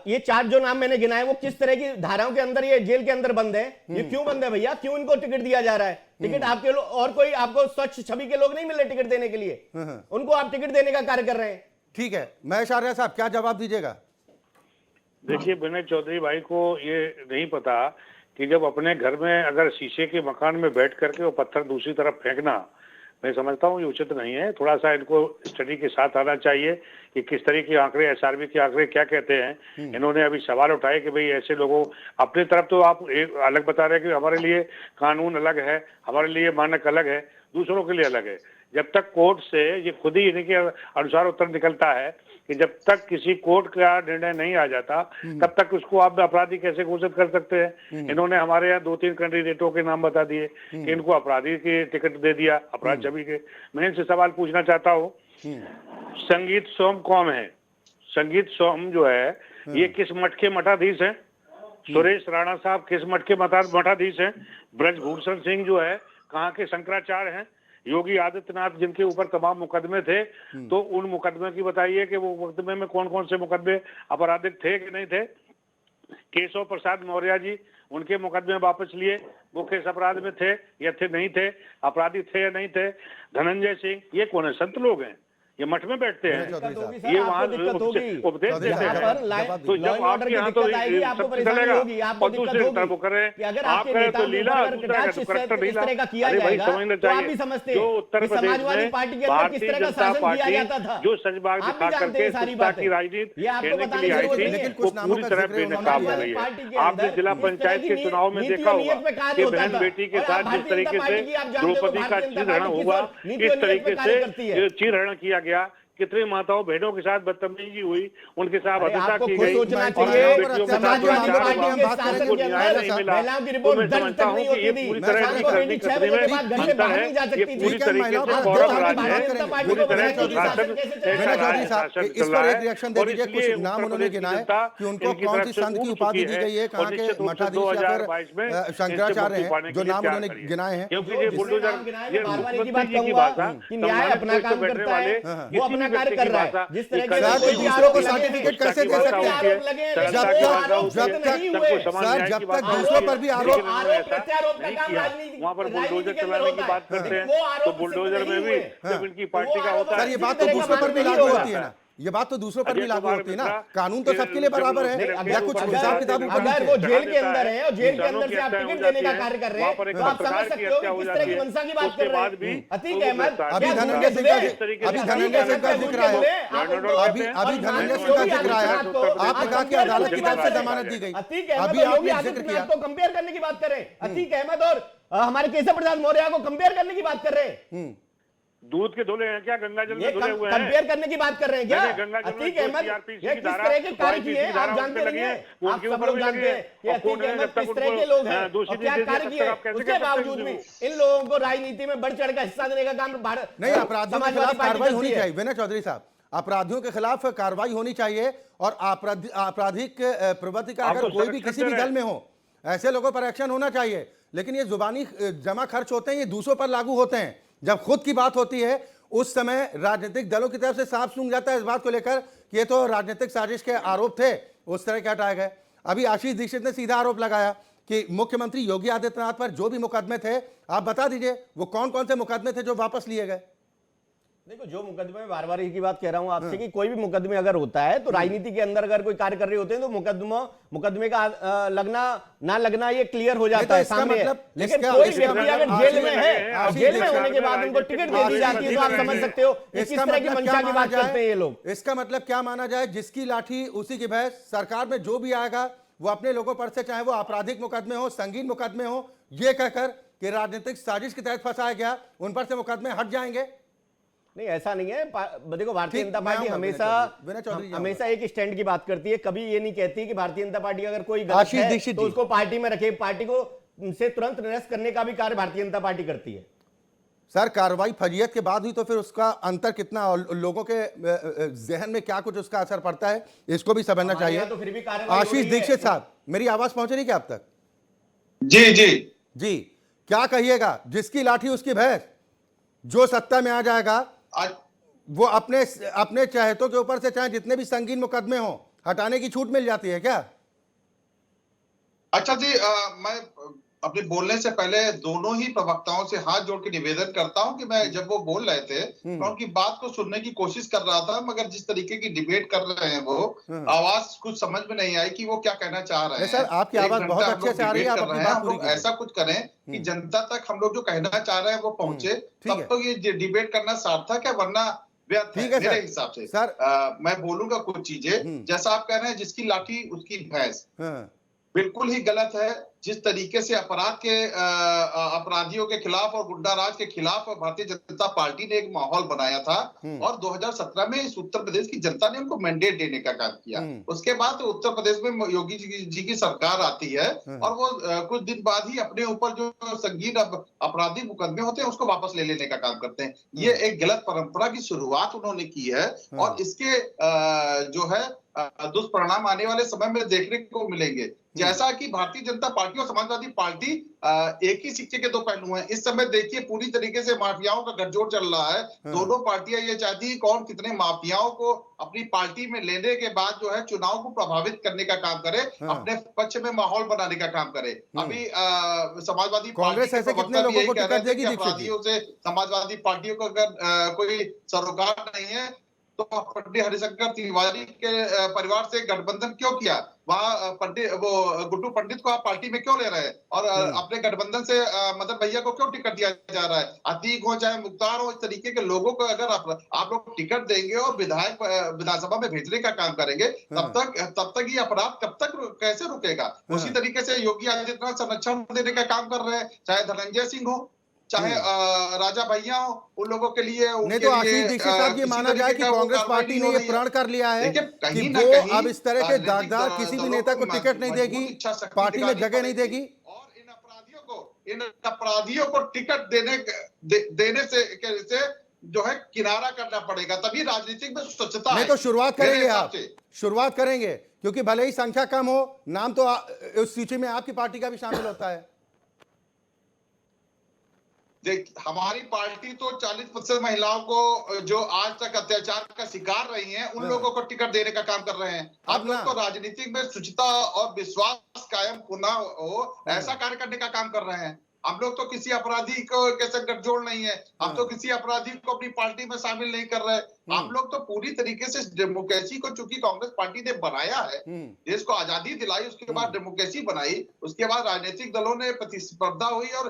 S2: ये 4 जो नाम मैंने गिनाए वो किस तरह की धाराओं के अंदर, ये जेल के अंदर बंद है। ये क्यों बंद है भैया? क्यों इनको टिकट दिया जा रहा है? टिकट आपके और कोई आपको स्वच्छ छवि के लोग नहीं मिल रहे टिकट देने के लिए, उनको आप टिकट देने का कार्य कर रहे हैं।
S1: ठीक है, महेश आर्या साहब क्या जवाब दीजिएगा?
S3: देखिए, विनय चौधरी भाई को ये नहीं पता कि जब अपने घर में अगर शीशे के मकान में बैठ करके वो पत्थर दूसरी तरफ फेंकना, मैं समझता हूँ ये उचित नहीं है। थोड़ा सा इनको स्टडी के साथ आना चाहिए कि किस तरह के आंकड़े, एसआरबी के आंकड़े क्या कहते हैं। इन्होंने अभी सवाल उठाए कि भाई ऐसे लोगों, अपनी तरफ तो आप एक अलग बता रहे हैं कि हमारे लिए कानून अलग है, हमारे लिए मानक अलग है, दूसरों के लिए अलग है। जब तक कोर्ट से ये खुद ही इनके अनुसार उत्तर निकलता है कि जब तक किसी कोर्ट का निर्णय नहीं आ जाता तब तक उसको आप अपराधी कैसे घोषित कर सकते हैं। इन्होंने हमारे यहाँ 2-3 कैंडिडेटों के नाम बता दिए कि इनको अपराधी की टिकट दे दिया, अपराध छवि के। मैं इनसे सवाल पूछना चाहता हूँ, संगीत सोम कौन है? संगीत सोम जो है ये किस मठ के मठाधीश हैं? सुरेश राणा साहब किस मठ के मठाधीश हैं? ब्रजभूषण सिंह जो है कहाँ के शंकराचार्य हैं? योगी आदित्यनाथ जिनके ऊपर तमाम मुकदमे थे, तो उन मुकदमे की बताइए कि वो मुकदमे में कौन कौन से मुकदमे आपराधिक थे कि नहीं थे? केशव प्रसाद मौर्य जी, उनके मुकदमे वापस लिए, वो किस अपराध में थे या थे नहीं थे, अपराधी थे या नहीं थे? धनंजय सिंह, ये कौन है? संत लोग हैं, ये मठ में बैठते हैं, ये वहाँ उपदेश देते हैं। तो जब आपके यहाँ तो सब चलेगा और दूसरे तरफ वो करें, आप करें तो लीला, दूसरा का तो करेक्टर लीला। अरे भाई समझने चाहिए, जो उत्तर प्रदेश में भारतीय जनता पार्टी जो सजबाग दिखा करके सत्ता की राजनीति खेलने के लिए आई थी, वो पूरी तरह बेनकाब हो गई है। आपने जिला पंचायत के चुनाव में देखा होगा कि बहन बेटी के साथ जिस तरीके से द्रौपदी का चीरहरण हुआ, इस तरीके से चीरहरण किया गया, कितनी माताओं बहनों के साथ बदतमीजी हुई, उनके साथ हत्या की गई, बेटियों के साथ महिलाओं की रिपोर्ट मैं समझता हूँ कि ये पूरी तरह की करनी खतरे में अंतर है। ये पूरी तरीके से गौरव राज है, पूरी तरह से शासन
S1: इस पर एक रिएक्शन दे दीजिए। कुछ नाम उन्होंने गिनाए कि उनको कौन सी संत की उपाधि दी गई है, कहाँ के मठाधीश या फिर शंकराचार्य हैं, जो नाम उन्होंने गिनाए हैं।
S3: क्योंकि ये बुलडोजर, ये मुख्यमंत्री जी की भाषा,
S2: न्याय अपना काम करता है, वो अपना कार्य कर रहा है। जिस तरह के
S1: सर, कोई दूसरों को सर्टिफिकेट कैसे दे सकते हैं? जब तक दूसरों पर भी आरोप
S3: वहाँ पर बुलडोजर चलाने की बात करते हैं, तो बुलडोजर में भी जब इनकी पार्टी का होता है।
S1: सर, ये बात तो दूसरों पर भी लागू होती है ना, ये बात तो दूसरों पर भी लागू होती है ना। कानून तो सबके लिए बराबर है, या कुछ हिसाब किताब ऊपर
S2: अगर वो जेल के अंदर है और जेल के अंदर से आप टिकट देने का कार्य कर रहे हैं, तो आप समझ सकते हो कि किस तरह की मंशा की बात कर रहे हैं। अतीक अहमद,
S1: अभी धनंजय सिंह का जिक्र आया, अभी धनंजय सिंह का जिक्र आया, आपने कहा कि अदालत की तरफ से जमानत दी गई, अभी आपने जिक्र किया
S2: तो कंपेयर करने की बात कर रहे हैं। अतीक अहमद और हमारे केशव प्रसाद मौर्य को कंपेयर करने की बात कर रहे हैं।
S3: दूध के धुले हैं क्या? गंगा जल में धुले हुए हैं?
S2: कंपेयर करने की बात कर रहे हैं क्या?
S3: गंगा जल
S2: अतीक
S3: में
S2: अहमद
S3: सीआरपीसी
S2: ये
S3: की
S2: किस
S3: धारा,
S2: तरह के कार्य किए हैं आप
S3: धारा
S2: जानते
S3: लगी
S2: नहीं
S3: है,
S2: हैं।
S3: वो
S2: आप
S3: उनके
S2: सब
S3: ऊपर
S2: लोग
S3: भी
S2: जानते
S3: लगी है।
S2: हैं कि
S3: और
S2: अतीक
S3: कौन है,
S2: अहमद
S3: जब तक
S2: किस तरह
S3: उनको
S2: के लोग हैं
S3: दोषी
S2: और क्या
S3: नहीं
S2: कार्य
S3: देख
S2: किए
S3: सकते,
S2: हैं।
S3: आप कैसे
S2: उसके
S3: कह सकते
S2: बावजूद
S3: हैं?
S2: भी इन लोगों को राजनीति में बढ़ चढ़ कर हिस्सा देने का काम भारत
S1: नहीं, अपराधियों के खिलाफ कार्रवाई होनी चाहिए। विनय चौधरी साहब, अपराधियों के खिलाफ कार्रवाई होनी चाहिए और आपराधिक प्रवृत्ति का अगर कोई भी किसी भी दल में हो, ऐसे लोगों पर एक्शन होना चाहिए। लेकिन ये जुबानी जमा खर्च होते हैं, ये दूसरों पर लागू होते हैं। जब खुद की बात होती है उस समय राजनीतिक दलों की तरफ से साफ सूंघ जाता है इस बात को लेकर कि ये तो राजनीतिक साजिश के आरोप थे, उस तरह के हटाए गए। अभी आशीष दीक्षित ने सीधा आरोप लगाया कि मुख्यमंत्री योगी आदित्यनाथ पर जो भी मुकदमे थे, आप बता दीजिए वो कौन कौन से मुकदमे थे जो वापस लिए गए।
S2: देखो, जो मुकदमे में बार बार एक ही बात कह रहा हूं आपसे कि कोई भी मुकदमे अगर होता है तो राजनीति के अंदर अगर कोई कार्य कर रहे होते हैं तो मुकदमे का लगना ना लगना ये क्लियर हो जाता है सामने। लेकिन कोई व्यक्ति अगर जेल में है, जेल में होने के बाद उनको टिकट दे दी जाती है, तो आप समझ सकते हो किस तरह की मंशा की बात करते हैं ये लोग।
S1: इसका मतलब क्या माना जाए? जिसकी लाठी उसी की भैंस। सरकार में जो भी आएगा वो अपने लोगों पर से, चाहे वो आपराधिक मुकदमे हो, संगीन मुकदमे हो, ये कहकर कि राजनीतिक साजिश के तहत फंसाया गया, उन पर से मुकदमे हट जाएंगे।
S2: नहीं, ऐसा नहीं है। देखो, भारतीय
S1: ठीक,
S2: जनता
S1: मैं
S2: पार्टी
S1: आऊंगा विनय चौधरी जी
S2: हमेशा एक स्टैंड की बात करती है। कभी ये नहीं कहती कि भारतीय जनता पार्टी अगर कोई गलत
S1: आशीष
S2: है
S1: दीक्षित
S2: तो
S1: जी।
S2: उसको पार्टी में रखे। पार्टी को से तुरंत निरस्त करने का भी कार्य भारतीय जनता पार्टी करती है।
S1: सर, कार्रवाई फजीयत के बाद हुई तो फिर उसका अंतर कितना और लोगों के जहन में क्या कुछ उसका असर पड़ता है, इसको भी समझना
S2: हमारे
S1: चाहिए।
S2: यहाँ तो फिर भी कार्रवाई हो
S1: आशीष
S2: रही है।
S1: दीक्षित साहब, मेरी आवाज पहुंच रही क्या आप तक?
S4: जी जी
S1: जी, क्या कहिएगा? जिसकी लाठी उसकी भैंस, जो सत्ता में आ जाएगा
S4: आज
S1: वो अपने अपने चाहतों के ऊपर से चाहे जितने भी संगीन मुकदमे हो हटाने की छूट मिल जाती है क्या?
S4: अच्छा जी, मैं अपने बोलने से पहले दोनों ही प्रवक्ताओं से हाथ जोड़ के निवेदन करता हूं कि मैं जब वो बोल रहे थे मैं उनकी बात को सुनने की कोशिश कर रहा था, मगर जिस तरीके की डिबेट कर रहे हैं वो आवाज कुछ समझ में नहीं आई कि वो क्या कहना चाह रहे
S1: नहीं
S4: हैं।
S1: सर, आपकी
S4: एक
S1: आवाज
S4: घंटा
S1: बहुत
S4: हम
S1: अच्छे
S4: लोग
S1: से आ रही है,
S4: डिबेट
S1: आप
S4: कर
S1: अपनी
S4: रहे हैं,
S1: बात
S4: हम
S1: पूरी
S4: लोग
S1: कीजिए।
S4: ऐसा कुछ करें कि जनता तक हम लोग जो कहना चाह रहे हैं वो पहुंचे,
S1: ठीक है।
S4: तब तो ये डिबेट करना सार्थक है, वरना व्यर्थ
S1: ठीक
S4: है
S1: है
S4: मेरे
S1: सर।
S4: हिसाब से।
S1: सर,
S4: मैं बोलूंगा कुछ चीजें, जैसा आप कह रहे हैं जिसकी लाठी उसकी भैंस,
S1: हाँ,
S4: बिल्कुल ही गलत है। जिस तरीके से अपराध के अपराधियों के खिलाफ और गुंडाराज के खिलाफ भारतीय जनता पार्टी ने एक माहौल बनाया था और 2017 में इस उत्तर प्रदेश की जनता ने उनको मैंडेट देने का काम किया। उसके बाद उत्तर प्रदेश में योगी जी की सरकार आती है और वो कुछ दिन बाद ही अपने ऊपर जो संगीन आपराधिक मुकदमे होते हैं उसको वापस ले लेने का काम करते हैं। ये एक गलत परंपरा की शुरुआत उन्होंने की है और इसके जो है दुष्परिणाम आने वाले समय में देखने को मिलेंगे। जैसा कि भारतीय जनता पार्टी और समाजवादी पार्टी एक ही सिक्के के दो पहलू हैं। इस समय देखिए पूरी तरीके से माफियाओं का गठजोड़ चल रहा है। दोनों पार्टियां ये चाहती है कौन कितने माफियाओं को अपनी पार्टी में लेने के बाद जो है चुनाव को प्रभावित करने का काम करे, अपने पक्ष में माहौल बनाने का काम करे। अभी समाजवादी
S1: कांग्रेस
S4: पार्टी
S1: ऐसे
S4: के
S1: कितने
S4: प्रवक्ता भी
S1: लोगों
S4: यही
S1: को
S4: कह रहे
S1: टिकट
S4: थे
S1: देगी
S4: कि
S1: दीक्षित जी?
S4: अपराधियों से समाजवादी पार्टियों को अगर कोई सरोकार नहीं है तो पंडित हरिशंकर तिवारी के परिवार से गठबंधन क्यों किया? वहां पंडित वो गुड्डू पंडित को आप पार्टी में क्यों ले रहे हैं और अपने गठबंधन से मदन भैया को क्यों टिकट दिया जा रहा है? अतीक हो चाहे मुख्तार हो, इस तरीके के लोगों को अगर आप लोग टिकट देंगे और विधायक विधानसभा में भेजने का काम करेंगे, तब तक ये अपराध कब तक कैसे रुकेगा? उसी तरीके से योगी आदित्यनाथ संरक्षण देने का काम कर रहे हैं, चाहे धनंजय सिंह हो चाहे राजा भैया हो, उन लोगों के लिए
S1: नहीं तो आशीष दीक्षित साहब, ये माना जाए कि कांग्रेस पार्टी ने ये प्रण कर लिया है कि वो अब इस तरह के दागदार किसी भी नेता को टिकट नहीं देगी, पार्टी में जगह नहीं देगी
S4: और इन अपराधियों को टिकट देने से जो है किनारा करना पड़ेगा, तभी राजनीतिक में स्वच्छता
S1: नहीं
S4: है।
S1: तो शुरुआत
S4: मेरे
S1: करेंगे
S4: हिसाब
S1: आप,
S4: से।
S1: शुरुआत करेंगे क्योंकि भले ही संख्या कम हो, नाम तो उस सूची में आपकी पार्टी का भी शामिल होता है।
S4: हमारी पार्टी तो 40% महिलाओं को जो आज तक अत्याचार का शिकार रही हैं उन लोगों को टिकट देने का काम कर रहे हैं। हम लोग तो राजनीतिक में शुचिता और विश्वास कायम होना हो ऐसा कार्य करने का काम कर रहे हैं। हम लोग तो किसी अपराधी को कैसे गठजोड़ नहीं है, हम तो किसी अपराधी को अपनी पार्टी में शामिल नहीं कर रहे। हम लोग तो पूरी तरीके से डेमोक्रेसी को चूंकि कांग्रेस पार्टी ने बनाया है, देश को आजादी दिलाई, उसके बाद डेमोक्रेसी बनाई, उसके बाद राजनीतिक दलों ने प्रतिस्पर्धा हुई और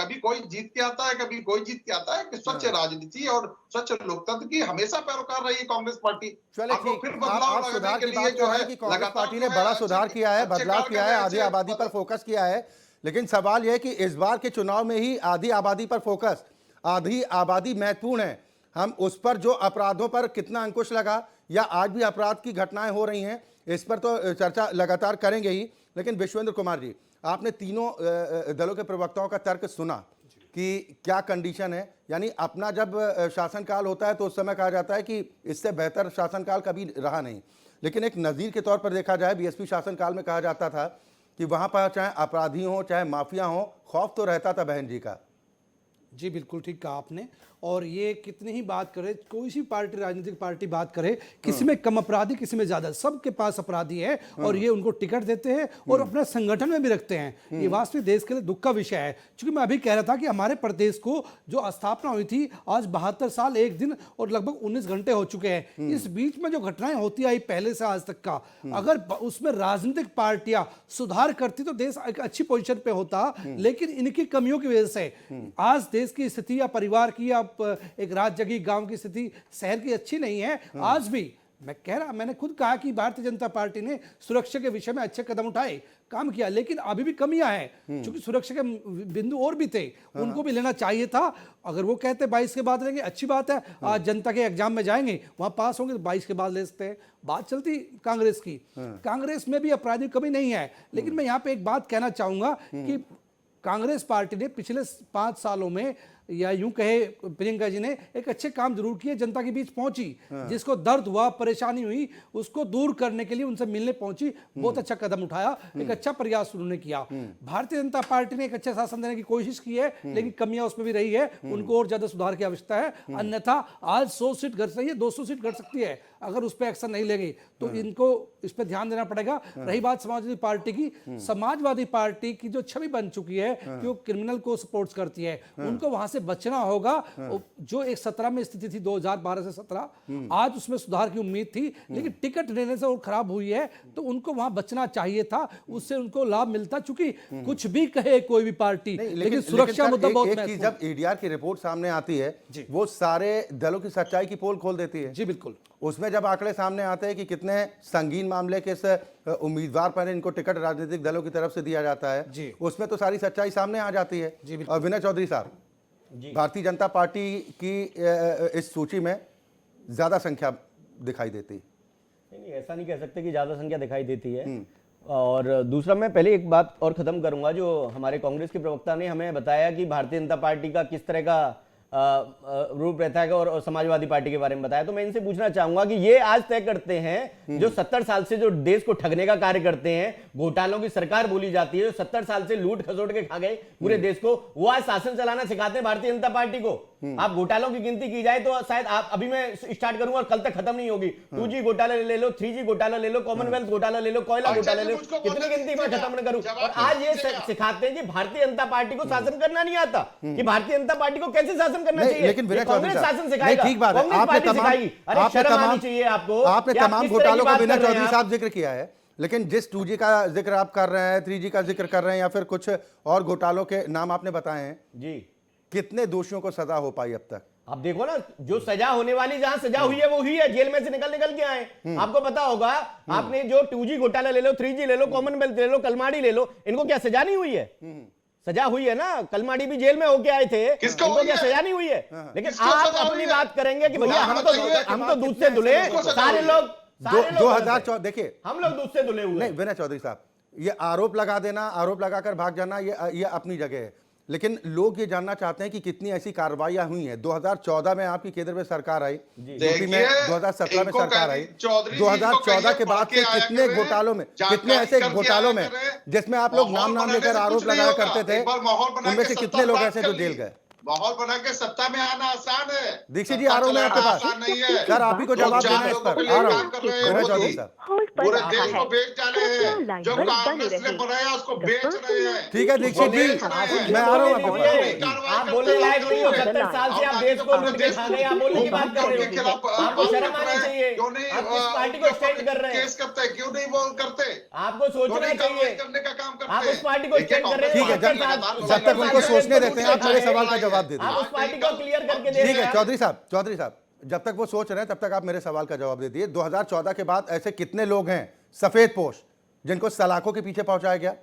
S4: कभी कोई जीत के आता है कभी कोई जीत के आता है कि स्वच्छ राजनीति और स्वच्छ लोकतंत्र की हमेशा पैरोकार रही है कांग्रेस पार्टी।
S1: चलिए ठीक, आप सुधार की बात कर रहे हैं कि कांग्रेस पार्टी ने बड़ा सुधार किया है, बदलाव किया है, आधी आबादी पर फोकस किया है, लेकिन सवाल यह कि इस बार के चुनाव में ही आधी आबादी पर फोकस, आधी आबादी महत्वपूर्ण है। हम उस पर जो अपराधों पर कितना अंकुश लगा या आज भी अपराध की घटनाएं हो रही हैं, इस पर तो चर्चा लगातार करेंगे ही। लेकिन विश्वेंद्र कुमार जी, आपने तीनों दलों के प्रवक्ताओं का तर्क सुना कि क्या कंडीशन है, यानी अपना जब शासनकाल होता है तो उस समय कहा जाता है कि इससे बेहतर शासनकाल कभी रहा नहीं, लेकिन एक नज़ीर के तौर पर देखा जाए बीएसपी शासनकाल में कहा जाता था कि वहाँ पर चाहे अपराधी हों चाहे माफिया हों, खौफ तो रहता था बहन जी का।
S5: जी बिल्कुल ठीक कहा आपने। और ये कितनी ही बात करे, कोई सी पार्टी राजनीतिक पार्टी बात करे, किसी में कम अपराधी किसी में ज्यादा, सबके पास अपराधी है और ये उनको टिकट देते हैं और अपने संगठन में भी रखते हैं। ये वास्तविक देश के लिए दुख का विषय है। क्योंकि मैं अभी कह रहा था कि हमारे प्रदेश को जो स्थापना हुई थी आज 72 साल 1 दिन और लगभग 19 घंटे हो चुके हैं। इस बीच में जो घटनाएं होती आई पहले से आज तक का, अगर उसमें राजनीतिक पार्टियां सुधार करती तो देश एक अच्छी पोजीशन पे होता, लेकिन इनकी कमियों की वजह से आज देश की स्थिति या परिवार की या एक राज्य की गांव की स्थिति शहर की अच्छी नहीं है। आज भी मैं कह रहा, मैंने खुद कहा कि भारतीय जनता पार्टी ने सुरक्षा के विषय में अच्छे कदम उठाए, काम किया, लेकिन अभी भी कमियां हैं, क्योंकि सुरक्षा के बिंदु और भी थे, उनको भी लेना चाहिए था। अगर वो कहते 22 के बाद लेंगे, अच्छी बात है, आज जनता के एग्जाम में जाएंगे, वहां पास होंगे तो 22 के बाद ले सकते हैं। बात चलती कांग्रेस की, कांग्रेस में भी अपराधी कमी नहीं है, लेकिन मैं यहाँ पे एक बात कहना चाहूंगा कि कांग्रेस पार्टी ने पिछले 5 सालों में, या यूं कहे प्रियंका जी ने एक अच्छे काम जरूर किए, जनता के बीच पहुंची, जिसको दर्द हुआ, परेशानी हुई, उसको दूर करने के लिए उनसे मिलने पहुंची, बहुत अच्छा कदम उठाया, एक अच्छा प्रयास उन्होंने किया। भारतीय जनता पार्टी ने एक अच्छा शासन देने की कोशिश की है, लेकिन कमियां उसमें भी रही है, उनको और ज्यादा सुधार की आवश्यकता है। अन्यथा आज 100 सीट घट सकती है, 200 सीट घट सकती है, अगर उस पर एक्शन नहीं लेंगे तो इनको इस पर ध्यान देना पड़ेगा। रही बात समाजवादी पार्टी की, समाजवादी पार्टी की जो छवि बन चुकी है कि वो क्रिमिनल को सपोर्ट करती है, उनको वहां से बचना होगा। जो एक 17 में स्थिति थी, 2012 से 17, आज उसमें सुधार की उम्मीद थी, लेकिन टिकट देने से वो खराब हुई है, तो उनको वहां बचना चाहिए था, उससे उनको लाभ मिलता। चूंकि कुछ भी कहे कोई भी पार्टी, लेकिन सुरक्षा मुद्दा बहुत महत्वपूर्ण है।
S1: जब एडीआर की रिपोर्ट सामने आती है, वो सारे दलों की सच्चाई की पोल खोल देती है।
S5: जी बिल्कुल।
S1: उसमें जब आंकड़े सामने आते हैं कि कितने संगीन मामले किस उम्मीदवार पर इनको टिकट राजनीतिक दलों की तरफ से दिया जाता है,
S5: जी,
S1: उसमें तो सारी सच्चाई सामने आ जाती है।
S5: जी
S1: और विनय चौधरी साहब, भारतीय जनता पार्टी की इस सूची में ज्यादा संख्या दिखाई देती है।
S2: नहीं, ऐसा नहीं कह सकते कि ज्यादा संख्या दिखाई देती है। और दूसरा, मैं पहले एक बात और खत्म करूंगा, जो हमारे कांग्रेस के प्रवक्ता ने हमें बताया कि भारतीय जनता पार्टी का किस तरह का रूप रहता है और समाजवादी पार्टी के बारे में बताया, तो मैं इनसे पूछना चाहूंगा कि ये आज तय करते हैं, जो 70 साल से जो देश को ठगने का कार्य करते हैं, घोटालों की सरकार बोली जाती है, जो 70 साल से लूट खसोट के खा गए पूरे देश को, वो आज शासन चलाना सिखाते हैं भारतीय जनता पार्टी को। आप घोटालों की गिनती की जाए तो शायद आप, अभी मैं स्टार्ट करूंगा और कल तक खत्म नहीं होगी। 2G घोटाला ले लो, 3G घोटाला ले लो, कॉमनवेल्थ घोटाला ले लो, कोयला घोटाला ले लो, कितनी गिनती में खत्म न करूं। और आज ये सिखाते हैं कि भारतीय जनता पार्टी को शासन करना नहीं आता, कि भारतीय जनता पार्टी को कैसे शासन करना चाहिए।
S1: लेकिन
S2: कांग्रेस शासन सिखाएगा,
S1: ठीक बात है,
S2: कांग्रेस पार्टी सिखाएगी। अरे शर्म आनी चाहिए आपको।
S1: आपने तमाम घोटालों का विनय चौधरी साहब जिक्र किया है, लेकिन जिस 2G का जिक्र आप कर रहे हैं, 3G का जिक्र कर रहे हैं, या फिर कुछ और घोटालों के नाम आपने बताए हैं
S2: जी,
S1: कितने दोषियों को सजा हो पाई अब तक?
S2: आप देखो ना, जो सजा होने वाली, जहां सजा हुई है वो हुई है, जेल में से निकल के आए। आपको पता होगा, आपने जो 2G घोटाला ले लो, 3G ले लो, कॉमनवेल्थ ले लो, कलमाड़ी ले लो, इनको क्या सजा नहीं हुई है? सजा हुई है ना, कलमाड़ी भी जेल में होके आए थे, इनको क्या सजा नहीं हुई है? लेकिन आप अपनी बात करेंगे कि भैया हम तो दूध से धुले, सारे लोग
S1: 2014, देखिए
S2: हम लोग दूध से धुले हुए।
S1: नहीं विनय चौधरी साहब, ये आरोप लगा देना, आरोप लगाकर भाग जाना, ये अपनी जगह है, लेकिन लोग ये जानना चाहते हैं कि कितनी ऐसी कार्रवाइयां हुई हैं। 2014 में आपकी केंद्र में सरकार आई, यूपी में 2017 में सरकार आई, 2014 के बाद से कितने घोटालों में, कितने ऐसे घोटालों में जिसमें आप लोग नाम लेकर आरोप लगाया करते थे, उनमें से कितने लोग ऐसे जो जेल गए?
S4: माहौल बना के सत्ता में आना आसान है।
S1: दीक्षित जी, आरोप है आपके पास, सर आप ही को जवाब देना है इस पर। आ रहा हूं विनय चौधरी साहब,
S4: पूरे देश को बेच डाले हैं, जो कांग्रेस ने बनाया उसको बेच रहे हैं।
S1: ठीक है दीक्षित जी, मैं आ रहा हूं आपके पास।
S2: आप बोलने लायक नहीं हो, 70 साल से आप देश को लूट के खा गए, आप बोलने की बात कर रहे हो। आपको शर्म आनी चाहिए, आप किस पार्टी को स्टैंड कर रहे हैं?
S4: केस करते हैं, क्यों नहीं वो करते?
S2: आपको सोचना चाहिए,
S4: करने का काम करते
S2: आप उस पार्टी को स्टैंड कर रहे हैं।
S1: ठीक है, जब तक उनको सोचने देते हैं, आप मेरे सवाल का जवाब दे
S2: आप
S1: दीजिए।
S2: उस पार्टी को क्लियर करके दे।
S1: ठीक है चौधरी साहब, जब तक वो सोच रहे हैं तब तक आप मेरे सवाल का जवाब दे दिए। 2014 के बाद ऐसे कितने लोग हैं सफेद पोश जिनको सलाखों के पीछे पहुंचाया गया?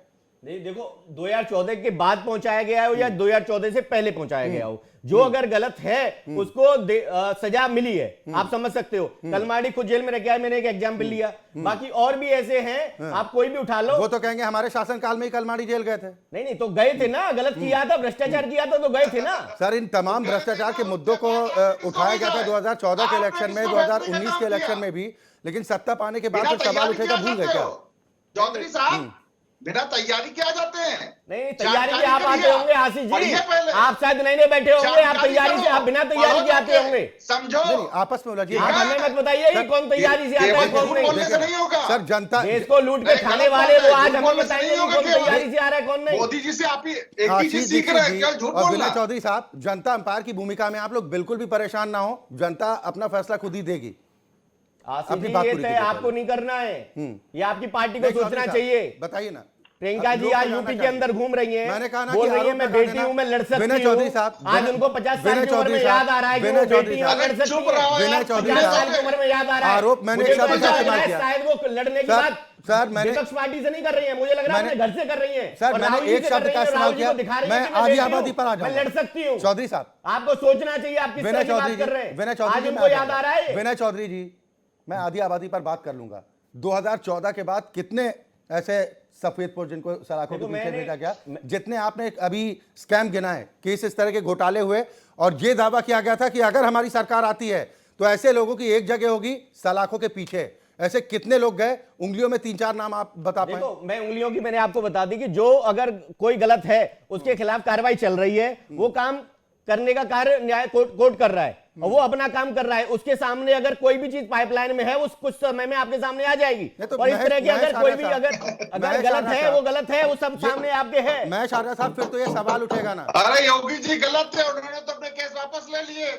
S2: नहीं देखो, 2014 के बाद पहुंचाया गया हो या 2014 से पहले पहुंचाया गया हो, जो अगर गलत है उसको सजा मिली है, आप समझ सकते हो। कलमाड़ी खुद जेल में रह गया, मैंने एक एग्जाम्पल लिया, बाकी और भी ऐसे हैं, आप कोई भी उठा लो।
S1: वो तो कहेंगे हमारे शासनकाल में ही कलमाड़ी जेल गए थे।
S2: नहीं तो गए थे ना, गलत किया था, भ्रष्टाचार किया था तो गए थे ना।
S1: सर इन तमाम भ्रष्टाचार के मुद्दों को उठाया गया था 2014 के इलेक्शन में, 2019 के इलेक्शन में भी, लेकिन सत्ता पाने के बाद जो सवाल उठेगा भूल गए क्या?
S4: चौधरी साहब बिना तैयारी क्या जाते हैं?
S2: नहीं, तैयारी से आप आते होंगे आशीष जी, आप शायद नहीं बैठे होंगे, आप तैयारी से, आप बिना तैयारी के आते होंगे।
S4: समझो,
S1: आपस में उलझिए,
S2: आप हमें मत बताइए कि कौन तैयारी से आता है कौन नहीं
S4: होगा।
S1: सर जनता
S2: देश को लूट के खाने वाले वो आज हमें बताएंगे कि कौन तैयारी से आ रहा है कौन नहीं।
S4: मोदी जी से आप एक चीज सीख रहे हैं, क्या झूठ
S1: और
S4: बोलना।
S1: विनय चौधरी साहब, जनता अंपायर की भूमिका में आप लोग बिल्कुल भी परेशान ना हो, जनता अपना फैसला खुद ही देगी।
S2: आशीष जी, ये तय आपको नहीं करना है, ये आपकी पार्टी को सोचना चाहिए।
S1: बताइए ना।
S2: प्रियंका जी
S1: लोग
S2: आज
S1: को
S2: यूपी
S1: जानना
S2: के अंदर घूम रही हैं,
S1: मैंने कहा ना
S2: बोल
S1: कि
S2: रही है
S1: आरोप
S2: मैं
S1: लगा
S2: बेटी
S1: देना।
S2: हूं, मैं लड़ सकती
S1: विनय
S2: हूं।
S1: चौधरी साहब,
S2: आज उनको 50 साल
S1: विनय
S2: की उम्र
S1: चौधरी
S2: में
S1: साहब,
S2: याद आ रहा है कि
S1: विनय
S2: वो
S1: चौधरी
S2: बेटी
S1: साहब,
S2: और लड़
S4: अरे
S2: सकती
S4: चुप
S2: है।
S4: रहो
S1: विनय
S4: यार,
S1: चौधरी
S2: 50
S1: साहब,
S2: साल की उम्र में याद आ रहा है।
S1: आरोप मैंने
S2: मुझे
S1: एक शब्द
S2: तो
S1: से
S2: ऐसा लग रहा
S1: इस्तेमाल
S2: है
S1: किया।
S2: शायद वो लड़ने की
S1: सर,
S2: बात
S1: सर, मैंने-
S2: विपक्ष पार्टी से नहीं कर रही है, मुझे लग रहा है
S1: मैंने-
S2: अपने घर से कर रही है।
S1: सर,
S2: और
S1: मैंने
S2: राहुल जी
S1: एक
S2: से
S1: शब्द
S2: कर रही
S1: का
S2: है,
S1: इस्तेमाल
S2: राहुल जी
S1: किया।
S2: को दिखा रही है
S1: मैं
S2: कि मैं
S1: आधी
S2: बेटी हूं,
S1: आबादी पर आ
S2: मैं
S1: जाऊंगा।
S2: लड़ सकती हूं।
S1: चौधरी साहब,
S2: आपको सोचना चाहिए आप किस
S1: विनय
S2: तरह की
S1: चौधरी
S2: बात कर रहे
S1: जी,
S2: हैं।
S1: विनय चौधरी
S2: आज
S1: जी,
S2: उनको
S1: मैं
S2: याद आ रहा है।
S1: विनय चौधरी जी, मैं आधी आबादी पर बात कर लूंगा। 2014 के बाद कितने ऐसे सफेदपुर जिनको सलाखों के
S2: देखो,
S1: पीछे
S2: मैंने-
S1: भेजा गया, जितने आपने अभी स्कैम गिनाए, केस इस तरह के घोटाले हुए, और ये दावा किया गया था कि अगर हमारी सरकार आती है तो ऐसे लोगों की एक जगह होगी सलाखों के पीछे। ऐसे कितने लोग गए? उंगलियों में 3-4 नाम आप बता पाए?
S2: देखो, मैं उंगलियों की मैंने आपको बता दी कि जो अगर कोई गलत है उसके खिलाफ कार्रवाई चल रही है, वो काम करने का कार्य न्याय कोर्ट कर रहा है और वो अपना काम कर रहा है। उसके सामने अगर कोई भी चीज पाइपलाइन में है वो कुछ समय में आपके सामने आ जाएगी।
S1: नहीं तो
S2: और इस
S1: महेश-
S2: तरह की
S1: महेश
S2: अगर कोई
S1: आर्या
S2: भी
S1: साहब-
S2: अगर
S1: महेश
S2: गलत
S1: आर्या
S2: है
S1: साहब,
S2: वो गलत है, वो सब सामने आपके है।
S1: महेश आर्या साहब, फिर तो ये सवाल उठेगा ना।
S4: अरे योगी जी गलत थे, उन्होंने तो अपने केस वापस ले लिए।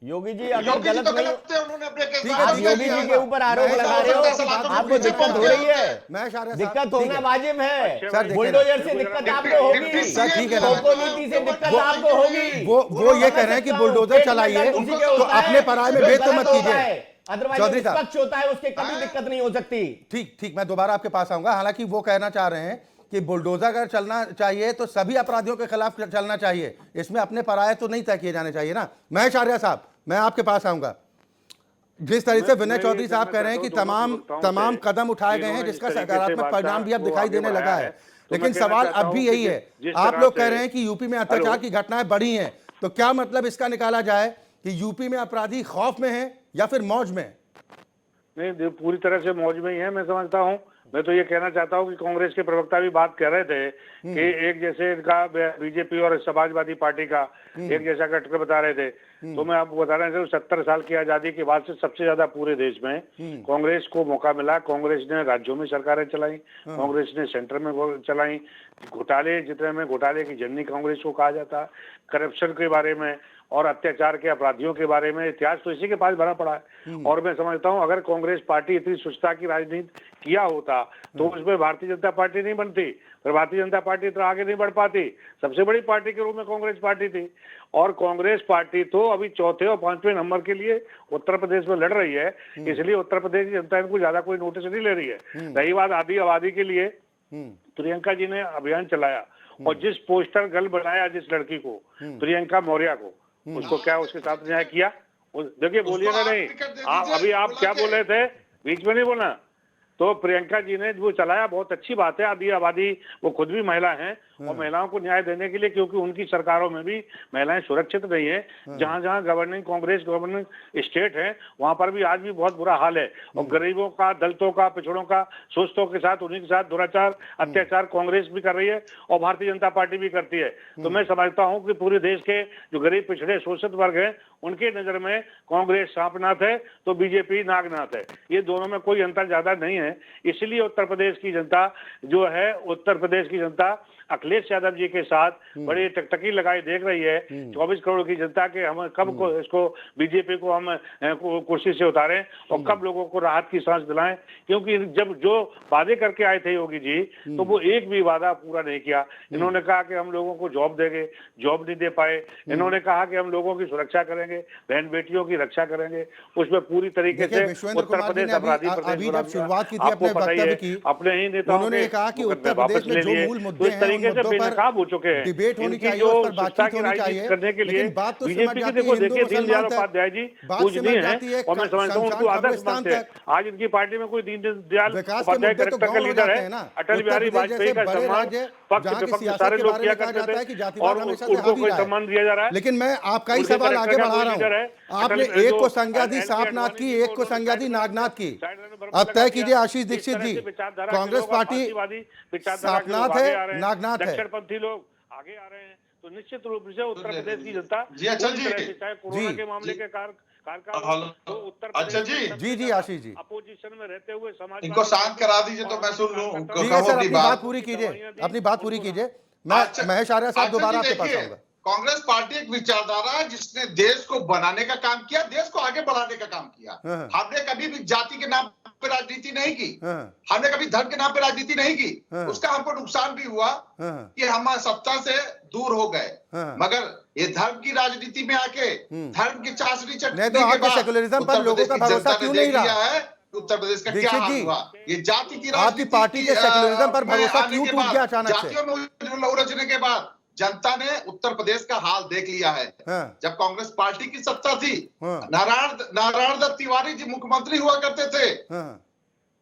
S2: योगी जी अगर
S4: योगी जी
S2: गलत
S4: तो
S2: नहीं,
S4: गलत थे, उन्होंने अपने केस
S1: ठीक है,
S2: आप
S4: वापस ले
S2: योगी
S4: लिए।
S2: जी के ऊपर आरोप
S1: महेश
S2: लगा
S1: आर्या
S2: रहे
S1: साहब,
S2: हो, आपको दिक्कत हो रही है।
S1: महेश आर्या साहब,
S2: दिक्कत
S1: ठीक
S2: होना
S1: है।
S2: वाजिब है।
S3: अच्छा,
S1: देखिए
S2: बुलडोजर
S1: ना,
S2: से दिक्कत
S3: बिल्कुल
S2: आपको होगी,
S1: सर, ठीक है ना।
S2: कोको नीति से दिक्कत आपको होगी।
S1: वो ये कह रहे हैं कि बुलडोजर चलाइए तो अपने पराये में भेद तो मत कीजिए।
S2: अदरवाइज
S1: चौधरी साहब,
S2: निष्पक्ष होता है, उसके कभी दिक्कत नहीं हो सकती।
S1: ठीक ठीक, मैं दोबारा आपके पास आऊंगा। हालांकि वो कहना चाह रहे हैं कि बुलडोजर अगर चलना चाहिए तो सभी अपराधियों के खिलाफ चलना चाहिए, इसमें अपने पराये तो नहीं तय किए जाने चाहिए ना। महेश आर्या साहब, मैं आपके पास आऊंगा। जिस तरह से विनय चौधरी साहब कह रहे हैं कि तमाम कदम उठाए गए हैं जिसका सकारात्मक परिणाम भी अब दिखाई देने लगा है, लेकिन सवाल अब भी यही है। आप लोग कह रहे हैं कि यूपी में अत्याचार की घटनाएं बढ़ी हैं, तो क्या मतलब इसका निकाला जाए कि यूपी में अपराधी खौफ में हैं या फिर मौज में?
S3: नहीं, पूरी तरह से मौज में ही है, मैं समझता हूँ। मैं तो ये कहना चाहता हूँ कि कांग्रेस के प्रवक्ता भी बात कर रहे थे कि एक जैसे इनका बीजेपी और समाजवादी पार्टी का एक जैसा गठकर बता रहे थे। तो मैं आपको बता रहा हूँ 70 साल की आजादी के बाद से सबसे ज्यादा पूरे देश में कांग्रेस को मौका मिला। कांग्रेस ने राज्यों में सरकारें चलाई, कांग्रेस ने सेंटर में चलाई। घोटाले जितने में घोटाले की जननी कांग्रेस को कहा जाता है, करप्शन के बारे में और अत्याचार के अपराधियों के बारे में इतिहास तो इसी के पास भरा पड़ा है। और मैं समझता हूं अगर कांग्रेस पार्टी इतनी स्वच्छता की राजनीति किया होता तो उसमें भारतीय जनता पार्टी नहीं बनती, फिर भारतीय जनता पार्टी इतना आगे नहीं बढ़ पाती। सबसे बड़ी पार्टी के रूप में कांग्रेस पार्टी थी, और कांग्रेस पार्टी तो अभी चौथे और 5वें नंबर के लिए उत्तर प्रदेश में लड़ रही है, इसलिए उत्तर प्रदेश की जनता इनको ज्यादा कोई नोटिस नहीं ले रही है। रही बात आधी आबादी के लिए, प्रियंका जी ने अभियान चलाया और जिस पोस्टर गर्ल बनाया जिस लड़की को, प्रियंका मौर्य को, उसको क्या उसके साथ न्याय किया? देखिए, बोलिएगा नहीं आप, अभी आप क्या बोल रहे थे, बीच में नहीं बोलना। तो प्रियंका जी ने जो चलाया बहुत अच्छी बात है। आधी आबादी वो खुद भी महिला हैं और महिलाओं को न्याय देने के लिए, क्योंकि उनकी सरकारों में भी महिलाएं सुरक्षित नहीं है। जहां जहां कांग्रेस गवर्निंग स्टेट है वहां पर भी आज भी बहुत बुरा हाल है। और गरीबों का, दलितों का, पिछड़ों का, शोषितों के साथ, उन्हीं के साथ दुराचार अत्याचार कांग्रेस भी कर रही है और भारतीय जनता पार्टी भी करती है। तो मैं समझता हूँ कि पूरे देश के जो गरीब, पिछड़े, शोषित वर्ग है, उनके नजर में कांग्रेस सांपनाथ है तो बीजेपी नागनाथ है। ये दोनों में कोई अंतर ज्यादा नहीं है। इसलिए उत्तर प्रदेश की जनता जो है, उत्तर प्रदेश की जनता अखिलेश यादव जी के साथ बड़ी टकटकी लगाई देख रही है। 24 करोड़ की जनता के हम कब को इसको बीजेपी को हम कुर्सी से उतारें और कब लोगों को राहत की सांस दिलाएं। क्योंकि जब जो वादे करके आए थे योगी जी, तो वो एक भी वादा पूरा नहीं किया। इन्होंने कहा कि हम लोगों को जॉब देंगे, जॉब नहीं दे पाए। इन्होंने कहा कि हम लोगों की सुरक्षा करेंगे, बहन बेटियों की रक्षा करेंगे, उसमें पूरी तरीके से उत्तर प्रदेश अपराधी
S1: अभी जब शुरुआत की थी
S3: आपको
S1: अपने
S3: पता ही
S1: वक्तव्य
S3: है,
S1: की,
S3: अपने ही नेताओं
S1: उन्होंने कहा कि उत्तर प्रदेश में जो मूल मुद्दे हैं उन मुद्दों पर
S3: हो चुके हैं,
S1: डिबेट होनी
S3: इनकी
S1: चाहिए,
S3: जो
S1: उस पर
S3: सत्ता
S1: बातचीत
S3: की
S1: होनी
S3: राजनीति
S1: चाहिए।
S3: करने के लिए
S1: लेकिन बात तो
S3: बीजेपी
S1: समझ
S3: की
S1: जाती है
S3: देखो,
S1: हिंदू
S3: देखिए दीनदयाल
S1: मुसलमान
S3: उपाध्याय जी
S1: बात
S3: पूजनीय
S1: समझ
S3: हैं
S1: जाती है
S3: और मैं समझता हूँ उनको आदर्श
S1: कब्रिस्तान
S3: मानते हैं।
S1: तक
S3: आज इनकी पार्टी में कोई दीनदयाल
S1: विकास के
S3: उपाध्याय
S1: मुद्दे तो
S3: करेक्टर का
S1: गाँव हो
S3: लीडर
S1: जाते
S3: है।
S1: हैं ना।
S3: अटल बिहारी
S1: उत्तर प्रदेश
S3: वाजपेयी का
S1: जैसे बड़े
S3: सम्मान
S1: राज्य
S3: पक्ष
S1: जहाँ की
S3: विपक्ष
S1: सियासत
S3: सारे
S1: के
S3: लोग
S1: बारे
S3: किया
S1: में कहा
S3: करते
S1: जाता है
S3: थे
S1: कि जातिवाद
S3: और
S1: हमेशा से
S3: उनको
S1: हावी
S3: कोई
S1: रहा है।
S3: सम्मान दिया जा रहा है।
S1: लेकिन मैं आपका ही
S3: उनके
S1: सवाल आगे
S3: करेक्टर का
S1: बढ़ा
S3: कोई लीडर
S1: रहा
S3: है।
S1: हूँ। आपने
S3: अटल
S1: एक
S3: जो
S1: को संज्ञा दी
S3: एल के
S1: सांपनाथ की,
S3: आडवाणी
S1: एक को
S3: जी
S1: संज्ञा दी
S3: उन्होंने
S1: नागनाथ की।
S3: साइड में बर्फ
S1: अब
S3: लगा
S1: तय
S3: दिया।
S1: कीजिए आशीष
S3: इस
S1: दीक्षित
S3: तरह
S1: जी,
S3: से विचारधारा के
S1: कांग्रेस
S3: लोग,
S1: पार्टी
S3: फांसीवादी विचारधारा के लोग
S1: सांपनाथ
S3: आगे
S1: है,
S3: आ रहे हैं,
S1: नागनाथ है।
S3: दक्षिणपंथी लोग आगे आ रहे हैं। तो निश्चित रूप से उत्तर प्रदेश की जनता
S4: जी, अच्छा
S3: पूरी
S4: जी।
S3: तरह से, चाहे कोरोना
S1: जी।
S3: के मामले के कार्यकाल
S4: हेलो।
S3: तो उत्तर
S4: अच्छा
S3: प्रदेश
S4: जी।
S3: में सबसे
S1: जी, जी,
S3: ज्यादा
S1: आशीष जी।
S3: अपोजिशन में रहते हुए समाज
S4: इनको शांत करा दीजिए तो मैं सुन लूं।
S1: ठीक है सर, अपनी बात पूरी कीजिए, अपनी बात पूरी कीजिए। मैं
S4: अच्छा,
S1: महेश आर्या साहब
S4: अच्छा
S1: दोबारा
S4: जी,
S1: आपके पास
S4: देखिए,
S1: आऊंगा।
S4: कांग्रेस पार्टी एक विचारधारा है जिसने देश को बनाने का काम किया, देश को आगे बढ़ाने का काम किया।
S1: हाँ।
S4: हमने कभी भी जाति के नाम पे राजनीति नहीं की,
S1: हाँ।
S4: हमने कभी धर्म के नाम पे राजनीति नहीं की,
S1: हाँ।
S4: उसका हमको नुकसान भी हुआ
S1: हाँ।
S4: कि हम सत्ता से दूर हो गए।
S1: हाँ।
S4: मगर ये धर्म की राजनीति में आके धर्म की चाशनी चटनी
S1: नहीं तो
S4: के
S1: आपके
S4: बाद
S1: सेकुलरिज्म पर
S4: उत्तर
S1: लोगों
S4: प्रदेश
S1: का
S4: की
S1: भरोसा
S4: जनता ने
S1: क्यों
S4: देख
S1: नहीं रहा?
S4: लिया है उत्तर प्रदेश का क्या
S1: दीक्षित
S4: हाल
S1: जी,
S4: हुआ। ये जाति की
S1: आपकी
S4: राजनीति
S1: पार्टी के सेकुलरिज्म पर
S4: में
S1: भरोसा
S4: आने
S1: क्यों
S4: के
S1: टूट
S4: बाद,
S1: गया अचानक से?
S4: जातियों में लहू रचने के बाद जनता ने उत्तर प्रदेश का हाल देख लिया है।
S1: हाँ।
S4: जब कांग्रेस पार्टी की सत्ता थी,
S1: हाँ।
S4: नारायण दत्त तिवारी जी मुख्यमंत्री हुआ करते थे,
S1: हाँ।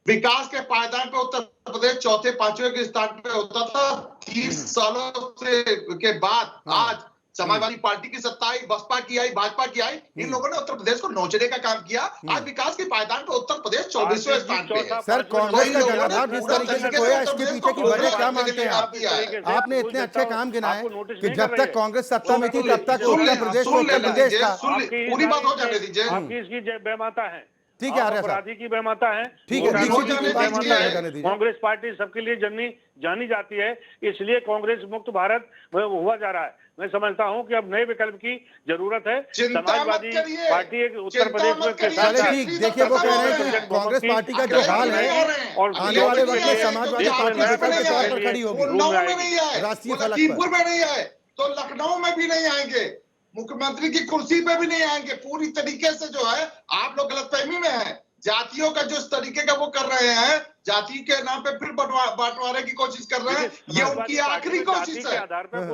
S4: विकास के पायदान पे उत्तर प्रदेश चौथे पांचवें के स्थान पे होता था। 30 सालों से के बाद आज समाजवादी पार्टी की सत्ता आई, बसपा की आई, भाजपा की आई, इन लोगों ने उत्तर प्रदेश को नोचने का काम किया। आज विकास के पायदान पे उत्तर प्रदेश 24वें स्थान पे है।
S1: सर, कांग्रेस का जनाधार जिस तरीके से खोया, इसके पीछे की वजह क्या मानते हैं आप? आपने इतने अच्छे काम गिनाए कि जब तक कांग्रेस सत्ता में थी तब तक उत्तर प्रदेश को उत्तर प्रदेश था।
S4: पूरी बात हो जाने दीजिए।
S3: आपकी इसकी बेमाता है,
S1: ठीक है आर्य साहब,
S3: अपराधी की बेमाता है,
S1: ठीक है,
S4: दीक्षित जी की बात
S1: करने दीजिए।
S3: कांग्रेस पार्टी सबके लिए जानी जाती है, इसलिए कांग्रेस मुक्त भारत हुआ जा रहा है। मैं समझता हूं कि अब नए विकल्प की जरूरत है। समाजवादी पार्टी एक उत्तर प्रदेश में के साथ
S1: चले ठीक, देखिए वो कह रहे हैं कि कांग्रेस पार्टी का जो हाल है
S3: और
S1: आने वाले वक्त में समाजवादी पार्टी विकल्प के तौर पर खड़ी होगी,
S4: लखनऊ में नहीं आए,
S1: राष्ट्रीय
S4: वो
S1: फलक पर।
S4: लखीमपुर में नहीं आए तो लखनऊ में भी नहीं आएंगे, मुख्यमंत्री की कुर्सी पे भी नहीं आएंगे। पूरी तरीके से जो है आप लोग गलतफहमी में हैं। जातियों का जो इस तरीके का वो कर रहे हैं, जाति के नाम पे फिर बंटवारे की कोशिश कर रहे हैं, ये उनकी आखिरी कोशिश है।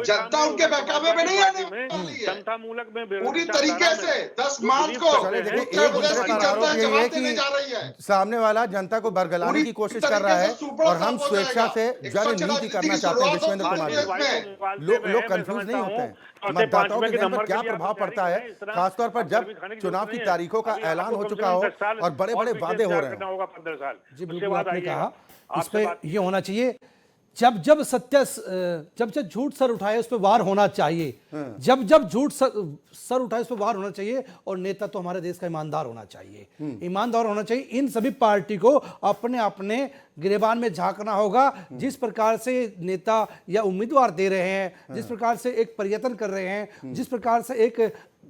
S4: जनता उनके बहकावे में नहीं आने वाली है।
S3: जनतामूलक में
S4: पूरी तरीके से 10 मार्च को
S1: चले देखिए,
S4: उत्तर
S1: एक
S4: प्रदेश
S1: दूसरे
S4: की
S1: का
S4: जनता
S1: आरोप यही है
S4: जवाब
S1: कि
S4: देने जा रही है।
S1: सामने वाला जनता को बरगलाने की कोशिश कर रहा है और हम स्वेच्छा से जननीति करना चाहते हैं। विश्वेंद्र कुमार जी, लोग कंफ्यूज नहीं होते हैं, मतदाताओं के जहन पर क्या प्रभाव पड़ता है, खासतौर पर जब चुनाव की तारीखों का ऐलान हो चुका हो और बड़े बड़े वादे हो रहे हैं।
S3: होगा 15 साल।
S5: जी बिल्कुल, आपने कहा इस पे ये होना चाहिए, जब जब सत्य जब जब झूठ सर उठाए उस पर वार होना चाहिए, जब जब झूठ सर उठाए उस पर वार होना चाहिए। और नेता तो हमारे देश का ईमानदार होना चाहिए, ईमानदार होना चाहिए। इन सभी पार्टी को अपने अपने गिरेबान में झांकना होगा। जिस प्रकार से नेता या उम्मीदवार दे रहे हैं, जिस प्रकार से एक प्रयत्न कर रहे हैं, जिस प्रकार से एक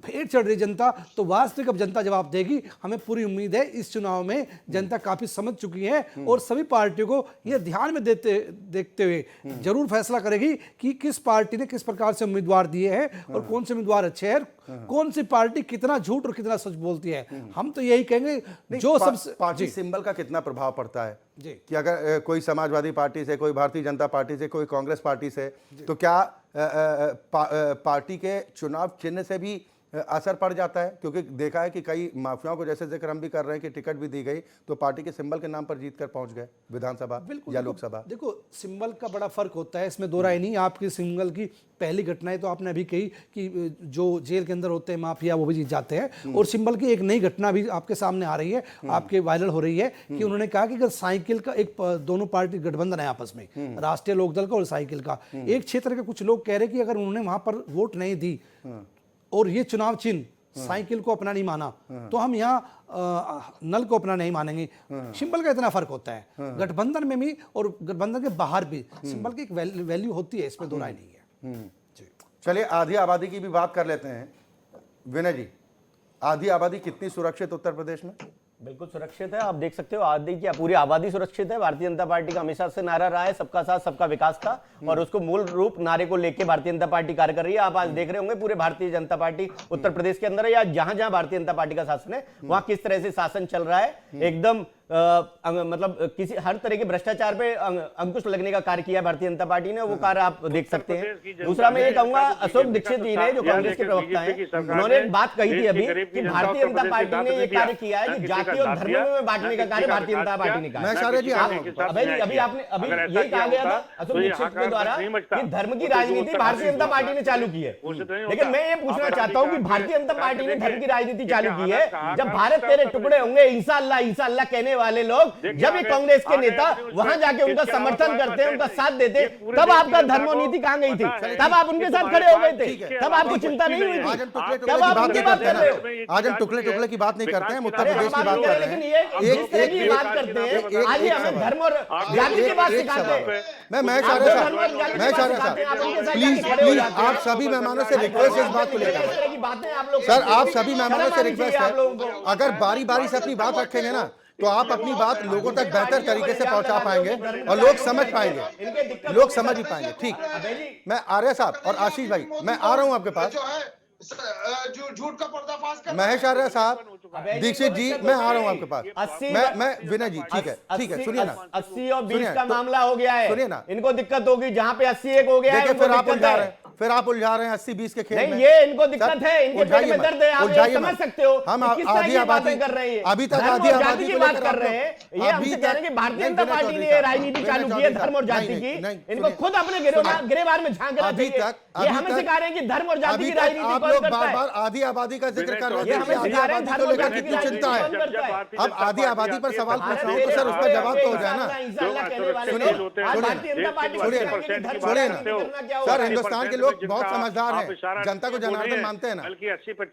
S5: भेड़ चढ़ रही जनता, तो वास्तविक अब जनता जवाब देगी। हमें पूरी उम्मीद है इस चुनाव में जनता काफी समझ चुकी है और सभी पार्टियों को यह ध्यान में देखते हुए जरूर फैसला करेगी कि किस पार्टी ने किस प्रकार से उम्मीदवार दिए हैं और कौन से उम्मीदवार अच्छे हैं, कौन सी पार्टी कितना झूठ और कितना सच बोलती है। हम तो यही कहेंगे जो सबसे
S1: पार्टी सिंबल का कितना प्रभाव पड़ता है
S5: जी,
S1: कि अगर कोई समाजवादी पार्टी से, कोई भारतीय जनता पार्टी से, कोई कांग्रेस पार्टी से, तो क्या पार्टी के चुनाव चिन्ह से भी असर पड़ जाता है? क्योंकि देखा है कि कई माफियाओं को, जैसे जिक्र हम भी कर रहे हैं कि टिकट भी दी गई तो पार्टी के सिंबल के नाम पर जीत कर पहुंच गए विधानसभा या लोकसभा।
S5: देखो, सिंबल का बड़ा फर्क होता है, इसमें दो राय नहीं। आपकी सिंबल की पहली घटनाएं तो आपने अभी कही कि जो जेल के अंदर होते हैं माफिया वो भी जीत जाते हैं, और सिंबल की एक नई घटना भी आपके सामने आ रही है, आपके वायरल हो रही है कि उन्होंने कहा कि अगर साइकिल का एक दोनों पार्टी गठबंधन है आपस में, राष्ट्रीय लोकदल का और साइकिल का, एक क्षेत्र के कुछ लोग कह रहे कि अगर उन्होंने वहां पर वोट नहीं दी और ये चुनाव चिन्ह साइकिल को अपना नहीं माना तो हम यहाँ नल को अपना नहीं मानेंगे। सिंबल का इतना फर्क होता है गठबंधन में भी और गठबंधन के बाहर भी। सिंबल की एक वैल्यू होती है, इसमें दो राय नहीं है।
S1: चलिए आधी आबादी की भी बात कर लेते हैं। विनय जी, आधी आबादी कितनी सुरक्षित उत्तर प्रदेश में?
S2: बिल्कुल सुरक्षित है। आप देख सकते हो आधी की पूरी आबादी सुरक्षित है। भारतीय जनता पार्टी का हमेशा से नारा रहा है सबका साथ सबका विकास का, और उसको मूल रूप नारे को लेकर भारतीय जनता पार्टी कार्य कर रही है। आप आज देख रहे होंगे पूरे भारतीय जनता पार्टी उत्तर प्रदेश के अंदर है या जहां जहां भारतीय जनता पार्टी का शासन है वहां किस तरह से शासन चल रहा है। एकदम मतलब किसी हर तरह के भ्रष्टाचार पे अंकुश लगने का कार्य किया भारतीय जनता पार्टी ने, वो कार्य आप देख सकते हैं। दूसरा मैं ये कहूंगा, अशोक दीक्षित जी ने जो कांग्रेस के प्रवक्ता हैं, उन्होंने एक बात कही थी अभी कि भारतीय जनता पार्टी ने ये कार्य किया है कि जाति और धर्म में बांटने का कार्य भारतीय जनता पार्टी ने कहा। अभी आपने अभी यही कहा गया था अशोक दीक्षित के द्वारा कि धर्म की राजनीति भारतीय जनता पार्टी ने चालू की है। लेकिन मैं ये पूछना चाहता हूँ कि भारतीय जनता पार्टी ने धर्म की राजनीति चालू की है जब भारत तेरे टुकड़े होंगे इंशाअल्लाह इंशाअल्लाह कहने वाले लोग, जब ये कांग्रेस के नेता वहां जाके उनका समर्थन करते हैं, उनका साथ देते, तब आपका धर्मनीति कहां गई थी? तब आप उनके साथ खड़े हो गए थे, तब आपको चिंता नहीं हुई थी, तब आप उनकी बात कर रहे हो।
S1: आज हम टुकड़े टुकड़े की बात नहीं करते हैं, उत्तर प्रदेश की बात कर रहे
S2: लेकिन
S1: हैं।
S2: ये जिस तरह की बात करते हैं आज ये हमें धर्म और जाति की बात सिखाते हैं।
S1: मैं चाह रहा था प्लीज आप सभी मेहमानों से रिक्वेस्ट है इस बात को लेकर।
S2: बातें आप लोग
S1: सर आप सभी मेहमानों से रिक्वेस्ट है, अगर बारी बारी से अपनी बात रखेंगे ना तो आप अपनी बात लोगों तक बेहतर तरीके से पहुंचा पाएंगे और लोग समझ पाएंगे, लोग समझ भी पाएंगे। ठीक, मैं आर्य साहब और आशीष भाई, मैं आ रहा हूं आपके पास।
S4: जो है झूठ का पर्दाफाश कर
S1: महेश आर्य साहब, दीक्षित जी, मैं आ रहा हूं आपके पास।
S2: 80
S1: मैं विनय जी, ठीक है, सुनिए ना।
S2: 80 और 20
S1: सुनिए,
S2: का मामला हो गया है,
S1: सुनिए ना।
S2: इनको दिक्कत होगी जहां पे 80 एक हो गया है।
S1: देखिए,
S2: उनको
S1: फिर आप
S2: दिक्कत
S1: उलझा
S2: है।
S1: रहे हैं, फिर आप उलझा रहे हैं 80-20 के खेल
S2: नहीं,
S1: में।
S2: ये इनको दिक्कत
S1: सर,
S2: है, इनके पेट
S1: उलझाइए
S2: में
S1: मत,
S2: दर्द है, आप
S1: उलझाइए
S2: समझ
S1: मत।
S2: सकते हो
S1: हम
S2: कि किस तरह
S1: आधी
S2: की
S1: आबादी
S2: बातें कर रहे हैं।
S1: अभी तक
S2: धर्म
S1: आधी
S2: और
S1: आबादी
S2: जाति की
S1: को
S2: बात
S1: लेकर
S2: कर
S1: आप
S2: रहे
S1: लोग-
S2: हैं। ये हमसे कह रहे हैं कि भारतीय जनता पार्टी ने राजनीति चालू की है धर्म और जाति की। इनको खुद अपने गिरबार में झांकना चाहिए। ये हमें सिखा रहे हैं कि धर्म और जाति की राजनीति
S1: आप
S2: कौन
S1: लोग
S2: करता
S1: बार
S2: है।
S1: बार आधी आबादी का जिक्र कर रहे
S2: ये
S1: हैं,
S2: हमें
S1: आधी
S2: सिखा रहे हैं
S1: आबादी को
S2: धर्म और
S1: लेकर
S2: जाति की
S1: कितनी चिंता है।
S2: राजनीति कौन करता है।
S1: अब आधी आबादी पर सवाल पूछ रहा हूं तो सर उसका जवाब तो हो जाए ना। सर, हिंदुस्तान के लोग बहुत समझदार हैं, जनता को जनार्दन मानते हैं ना।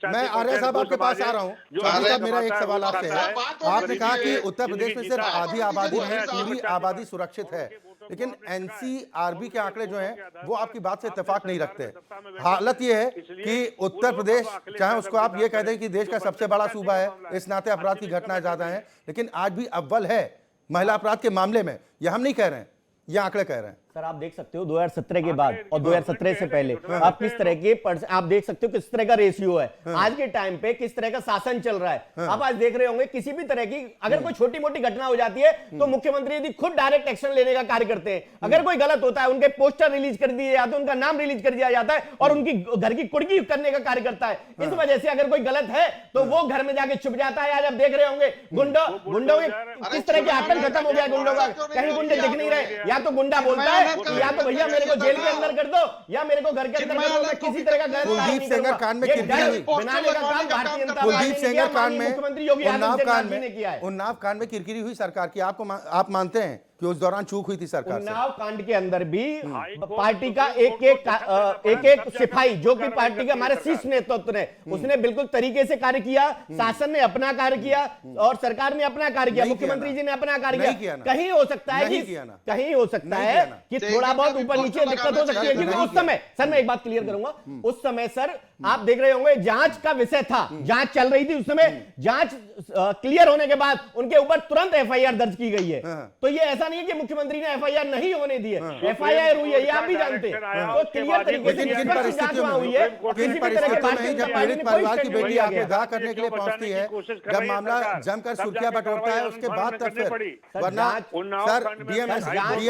S1: मैं आर्य साहब आपके पास आ रहा हूँ। साहब, मेरा एक सवाल आपसे है। आपने कहा कि उत्तर प्रदेश में सिर्फ आधी आबादी नहीं, पूरी आबादी सुरक्षित है, लेकिन एनसीआरबी के आंकड़े जो हैं वो आपकी बात से इत्तेफाक नहीं रखते। हालत ये है कि उत्तर प्रदेश, चाहे उसको आप ये कह दें कि देश का सबसे बड़ा सूबा है, इस नाते अपराध की घटनाएं ज्यादा हैं, लेकिन आज भी अव्वल है महिला अपराध के मामले में। ये हम नहीं कह रहे हैं, ये आंकड़े कह रहे हैं।
S2: सर, आप देख सकते हो 2017 के बाद और 2017 से पहले आप किस तरह के आप देख सकते हो किस तरह का रेशियो है। आज के टाइम पे किस तरह का शासन चल रहा है। आप आज देख रहे होंगे किसी भी तरह की अगर कोई छोटी मोटी घटना हो जाती है तो मुख्यमंत्री यदि खुद डायरेक्ट एक्शन लेने का कार्य करते हैं। अगर कोई गलत होता है उनके पोस्टर रिलीज कर दिए जाते हैं, उनका नाम रिलीज कर दिया जाता है और उनकी घर की कुर्की करने का कार्य करता है। इस वजह से अगर कोई गलत है तो वो घर में जाके छुप जाता है। आज आप देख रहे होंगे गुंडों के किस तरह के आतंक खत्म हो गया गुंडों का। कहीं गुंडे दिख नहीं रहे, या तो गुंडा बोलता है या तो भैया मेरे को जेल के अंदर कर दो या मेरे को घर के अंदर कर दो, मैं किसी तरह का गलत कार्य
S1: कुलदीप
S2: नहीं
S1: सेंगर
S2: करूंगा।
S1: कांड में
S2: ये
S1: किरकिरी
S2: डर
S1: हुई।
S2: बनाने का काम भारतीय जनता
S1: कुलदीप
S2: पार्टी ने
S1: सेंगर
S2: किया,
S1: कांड
S2: माननीय
S1: में,
S2: मुख्यमंत्री योगी आदित्यनाथ जी ने किया है।
S1: उन्नाव कांड में किरकिरी हुई सरकार की, आप मानते हैं कि उस दौरान चूक हुई थी सरकार से?
S2: उन्नाव कांड के अंदर भी पार्टी का एक सिपाही जो कि पार्टी का हमारे शीर्ष नेतृत्व ने उसने बिल्कुल तरीके से कार्य किया। शासन ने अपना कार्य किया और सरकार ने अपना कार्य किया, मुख्यमंत्री जी ने अपना कार्य किया। कहीं हो सकता है कि कहीं हो सकता है कि थोड़ा बहुत ऊपर नीचे दिक्कत हो सकती है, क्योंकि उस समय सर मैं एक बात क्लियर करूंगा, उस समय सर आप देख रहे होंगे जांच का विषय था, जांच चल रही थी उस समय। जांच क्लियर होने के बाद उनके ऊपर तुरंत एफआईआर दर्ज की गई है। तो ये ऐसा नहीं है कि मुख्यमंत्री ने एफआईआर नहीं होने दी है, एफआईआर हुई है, ये आप भी जानते हैं। तो क्लियर तरीके से
S1: किन परिस्थितियों में हुई है, किन परिस्थितियों में जब पीड़ित परिवार की बेटी आके दाह करने के लिए पहुंचती है, जब मामला जमकर सुर्खियां बटोरता है, उसके बाद तक फिर वरना सर डीएमएसएसपी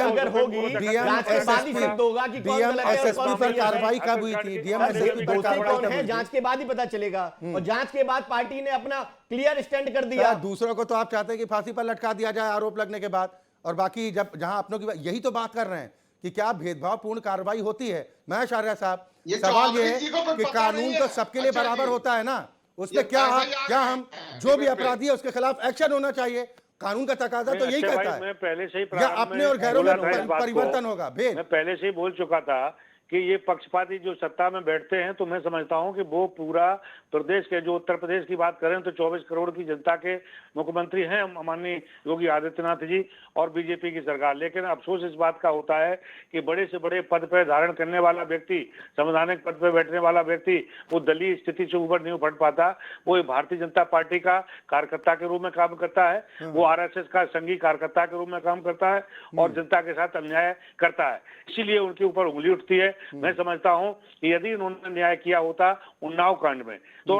S1: पर कार्रवाई कब हुई थी? डीएमएसएसपी पर कार्रवाई
S2: जांच के बाद ही पता चलेगा और जांच के बाद पार्टी ने अपना क्लियर स्टैंड कर दिया।
S1: दूसरों को तो आप चाहते हैं कि फांसी पर लटका दिया जाए आरोप लगने के बाद, और बाकी जब जहां अपनों की यही तो बात कर रहे हैं कि क्या भेदभावपूर्ण कार्रवाई होती है। महेश आर्य साहब, सवाल ये है कि कानून तो सबके लिए बराबर होता है ना, उसमें क्या हम जो भी अपराधी है उसके खिलाफ एक्शन होना चाहिए, कानून का तकाजा तो यही कहता है।
S3: मैं पहले से ही
S1: या अपने और गैरों में परिवर्तन होगा। भेद
S3: मैं पहले से ही बोल चुका था कि ये पक्षपाती जो सत्ता में बैठते हैं, तो मैं समझता हूं कि वो पूरा प्रदेश के, जो उत्तर प्रदेश की बात करें तो 24 करोड़ की जनता के मुख्यमंत्री हैं माननीय योगी आदित्यनाथ जी और बीजेपी की सरकार। लेकिन अफसोस इस बात का होता है कि बड़े से बड़े पद पर धारण करने वाला व्यक्ति, संवैधानिक पद पर बैठने वाला व्यक्ति, वो दलीय स्थिति से ऊपर नहीं उभर पाता। वो भारतीय जनता पार्टी का कार्यकर्ता के रूप में काम करता है, वो आरएसएस का संघी कार्यकर्ता के रूप में काम करता है और जनता के साथ अन्याय करता है, इसीलिए उनके ऊपर उंगली उठती है। मैं समझता हूं कि यदि उन्होंने न्याय किया होता उन्नाव कांड में, तो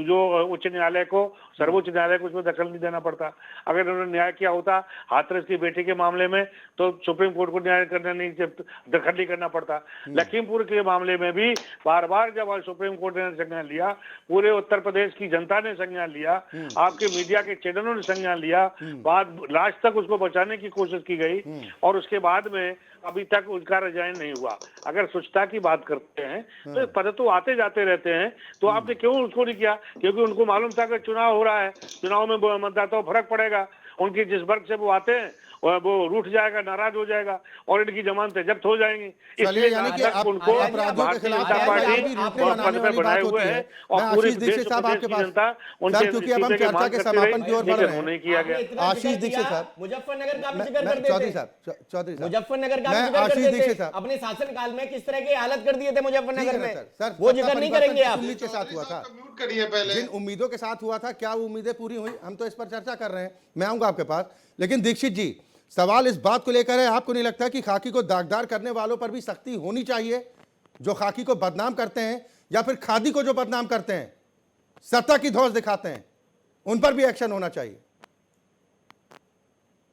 S3: जो उच्च न्यायालय को, सर्वोच्च न्यायालय को उसमें दखल नहीं देना पड़ता। अगर उन्होंने न्याय किया होता हाथरस की बेटी के मामले में, तो सुप्रीम कोर्ट को न्याय करना नहीं, दखल नहीं करना पड़ता। लखीमपुर के मामले में भी बार बार जब सुप्रीम कोर्ट ने संज्ञान लिया, पूरे उत्तर प्रदेश की जनता ने संज्ञान लिया, आपके मीडिया के चैनलों ने संज्ञान लिया, बाद लास्ट तक उसको बचाने की कोशिश की गई और उसके बाद में अभी तक उसका रिजाइन नहीं हुआ। अगर स्वच्छता की बात करते हैं तो पद तो आते जाते रहते हैं, तो आपने क्यों उसको नहीं किया? क्योंकि उनको मालूम था कि चुनाव हो रहा है, चुनाव में मतदाताओं फर्क पड़ेगा, उनकी जिस वर्ग से वो आते हैं वो रूठ जाएगा, नाराज हो जाएगा और इनकी जमानतें जब्त हो जाएंगी।
S1: चलिए,
S3: इसलिए
S1: यानी कि
S3: जब तक उनको
S1: अपराधियों के
S3: भारतीय
S1: खिलाफ
S3: जनता पार्टी
S1: भी रूठने
S3: और
S1: मनाने
S3: पद पे
S1: वाली
S3: बनाए
S1: बात
S3: हुए
S1: होती
S3: है
S1: है।
S3: और
S1: मैं
S3: पूरे
S1: आशीष
S3: देश
S1: दीक्षित साहब
S3: प्रदेश
S1: आपके
S3: की
S1: पास,
S3: जनता
S1: सर,
S3: उनके
S1: क्योंकि अब हम
S3: इस्तीफे की
S1: चर्चा
S3: मांग
S1: के
S3: करते
S1: समापन
S3: रहे,
S1: की ओर बढ़
S3: लेकिन
S1: रहे
S3: वो
S1: हैं।
S3: नहीं किया गया।
S2: आपने
S1: आशीष
S2: इतना जिक्र
S1: दीक्षित
S2: किया,
S1: साहब,
S2: मुजफ्फरनगर का भी
S1: मैं
S2: जिक्र कर देते।
S1: चौधरी साहब,
S2: मुजफ्फरनगर का भी
S1: मैं
S2: जिक्र कर
S1: आशीष
S2: देते।
S1: दीक्षित साहब,
S2: अपने शासन काल में किस तरह की हालत कर दिए थे
S1: ठीक
S2: मुजफ्फरनगर
S1: है ना
S2: में,
S1: सर, सर,
S2: वो
S1: सत्ता
S2: जिक्र नहीं
S1: परिवर्तन
S2: करेंगे
S1: किस
S2: आप।
S1: उम्मीद के साथ हुआ था?
S4: म्यूट करिए पहले।
S1: जिन उम्मीदों के साथ हुआ था, क्या वो उम्मीदें पूरी हुई? हम तो इस पर चर्चा कर रहे हैं, मैं आऊंगा आपके पास। लेकिन दीक्षित जी, सवाल इस बात को लेकर है, आपको नहीं लगता कि खाकी को दागदार करने वालों पर भी सख्ती होनी चाहिए, जो खाकी को बदनाम करते हैं, या फिर खादी को जो बदनाम करते हैं, सत्ता की धौंस दिखाते हैं, उन पर भी एक्शन होना चाहिए?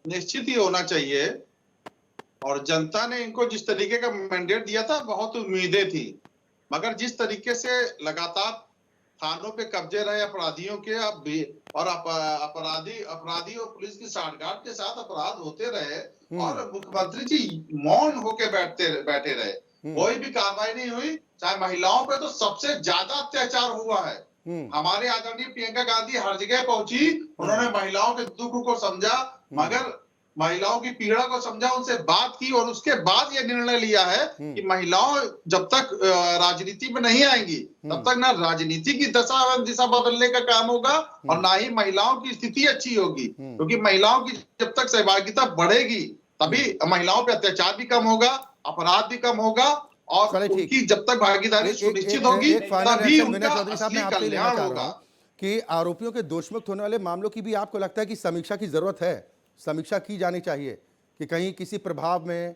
S4: निश्चित ही होना चाहिए। और जनता ने इनको जिस तरीके का मैंडेट दिया था, बहुत उम्मीदें थी, मगर जिस तरीके से लगातार थानों पे कब्जे रहे अपराधियों के, अब भी और अपराधी और पुलिस की साठगांठ के साथ अपराध होते रहे और मुख्यमंत्री जी मौन होके बैठे रहे, कोई भी कार्रवाई नहीं हुई। चाहे महिलाओं पे तो सबसे ज्यादा अत्याचार हुआ है। हमारे आदरणीय प्रियंका गांधी हर जगह पहुंची, उन्होंने महिलाओं के दुख को समझा, मगर महिलाओं की पीड़ा को समझा, उनसे बात की और उसके बाद यह निर्णय लिया है कि महिलाओं जब तक राजनीति में नहीं आएंगी, तब तक ना राजनीति की दिशा बदलने का काम होगा और ना ही महिलाओं की स्थिति अच्छी होगी। क्योंकि महिलाओं की जब तक सहभागिता बढ़ेगी, तभी महिलाओं पे अत्याचार भी कम होगा, अपराध भी कम होगा और उनकी जब तक भागीदारी सुनिश्चित होगी, तभी उनका असली कल्याण होगा।
S1: कि आरोपियों के दोषमुक्त होने वाले मामलों की भी आपको लगता है कि समीक्षा की जरूरत है, समीक्षा की जानी चाहिए कि कहीं किसी प्रभाव में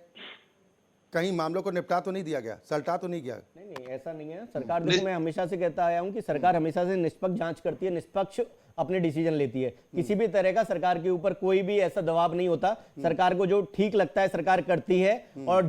S1: कहीं मामलों को निपटा तो नहीं दिया गया, सलटा तो नहीं गया?
S2: नहीं, ऐसा नहीं है। सरकार, देखो, मैं हमेशा से कहता आया हूं कि सरकार हमेशा से निष्पक्ष जांच करती है, निष्पक्ष अपने डिसीजन लेती है। किसी भी तरह का सरकार के ऊपर कोई भी ऐसा दबाव नहीं होता। सरकार को जो ठीक लगता है सरकार करती है, और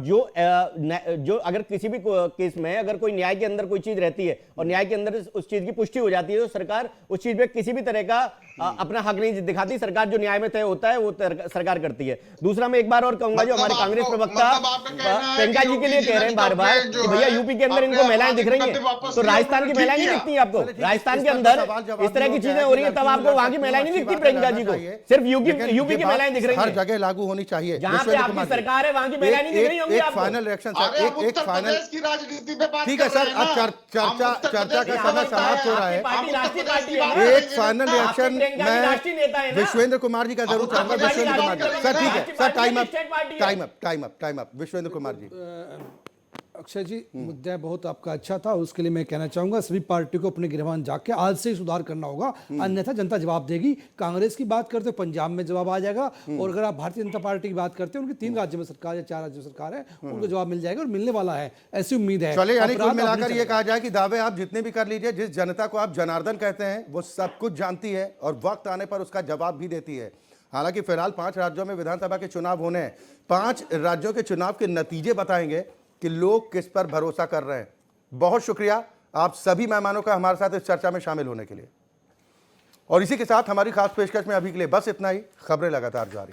S2: जो अगर किसी भी केस में अगर कोई न्याय के अंदर कोई चीज रहती है और न्याय के अंदर उस चीज की पुष्टि हो जाती है, तो सरकार उस चीज पे किसी भी तरह का अपना हक नहीं दिखाती। सरकार जो न्याय में तय होता है वो सरकार करती है। दूसरा, मैं एक बार और कहूंगा, जो हमारे कांग्रेस प्रवक्ता प्रियंका जी के लिए कह रहे हैं बार बार कि भैया यूपी के अंदर इनको महिलाएं दिख रही हैं, तो राजस्थान की महिलाएं नहीं दिखती आपको? राजस्थान के अंदर इस तरह की चीजें हो रही है, तब आपको वहां की महिलाएं नहीं दिखती प्रियंका जी को? सिर्फ यूपी की महिलाएं दिख रही हैं।
S1: हर जगह लागू होनी चाहिए।
S2: जहां पे आपकी सरकार है वहां की महिलाएं नहीं दिख रही होंगी आपको?
S1: फाइनल रिएक्शन सर, एक फाइनल
S4: की राजनीति पे बात
S1: ठीक है सर, अब चर्चा का समय समाप्त हो रहा है।
S2: राष्ट्रीय पार्टी है,
S1: एक फाइनल रिएक्शन मैं विश्वेंद्र कुमार जी का जरूर चाहूंगा। विश्वेंद्र कुमार जी, सर ठीक है sir, time up Vishwendra Kumar ji.
S5: Akshay ji, मुद्दा बहुत आपका अच्छा था, उसके लिए मैं कहना चाहूंगा सभी पार्टी को अपने गिरबान जाग के आज से ही सुधार करना होगा, अन्यथा जनता जवाब देगी। कांग्रेस की बात करते हो, पंजाब में जवाब आ जाएगा, और अगर आप भारतीय जनता पार्टी की बात करते हैं, उनकी 3 राज्यों में सरकार या 4 राज्यों में सरकार है, उनको जवाब मिल जाएगा और मिलने वाला है, ऐसी उम्मीद है।
S1: चलिए, यानी कुल मिलाकर ये कहा जाए कि दावे आप जितने भी कर लीजिए, जिस जनता को आप जनार्दन कहते हैं वो सब कुछ जानती है और वक्त आने पर उसका जवाब भी देती है। हालांकि फिलहाल 5 राज्यों में विधानसभा के चुनाव होने हैं। 5 राज्यों के चुनाव के नतीजे बताएंगे कि लोग किस पर भरोसा कर रहे हैं। बहुत शुक्रिया आप सभी मेहमानों का हमारे साथ इस चर्चा में शामिल होने के लिए। और इसी के साथ हमारी खास पेशकश में अभी के लिए बस इतना ही। खबरें लगातार जारी।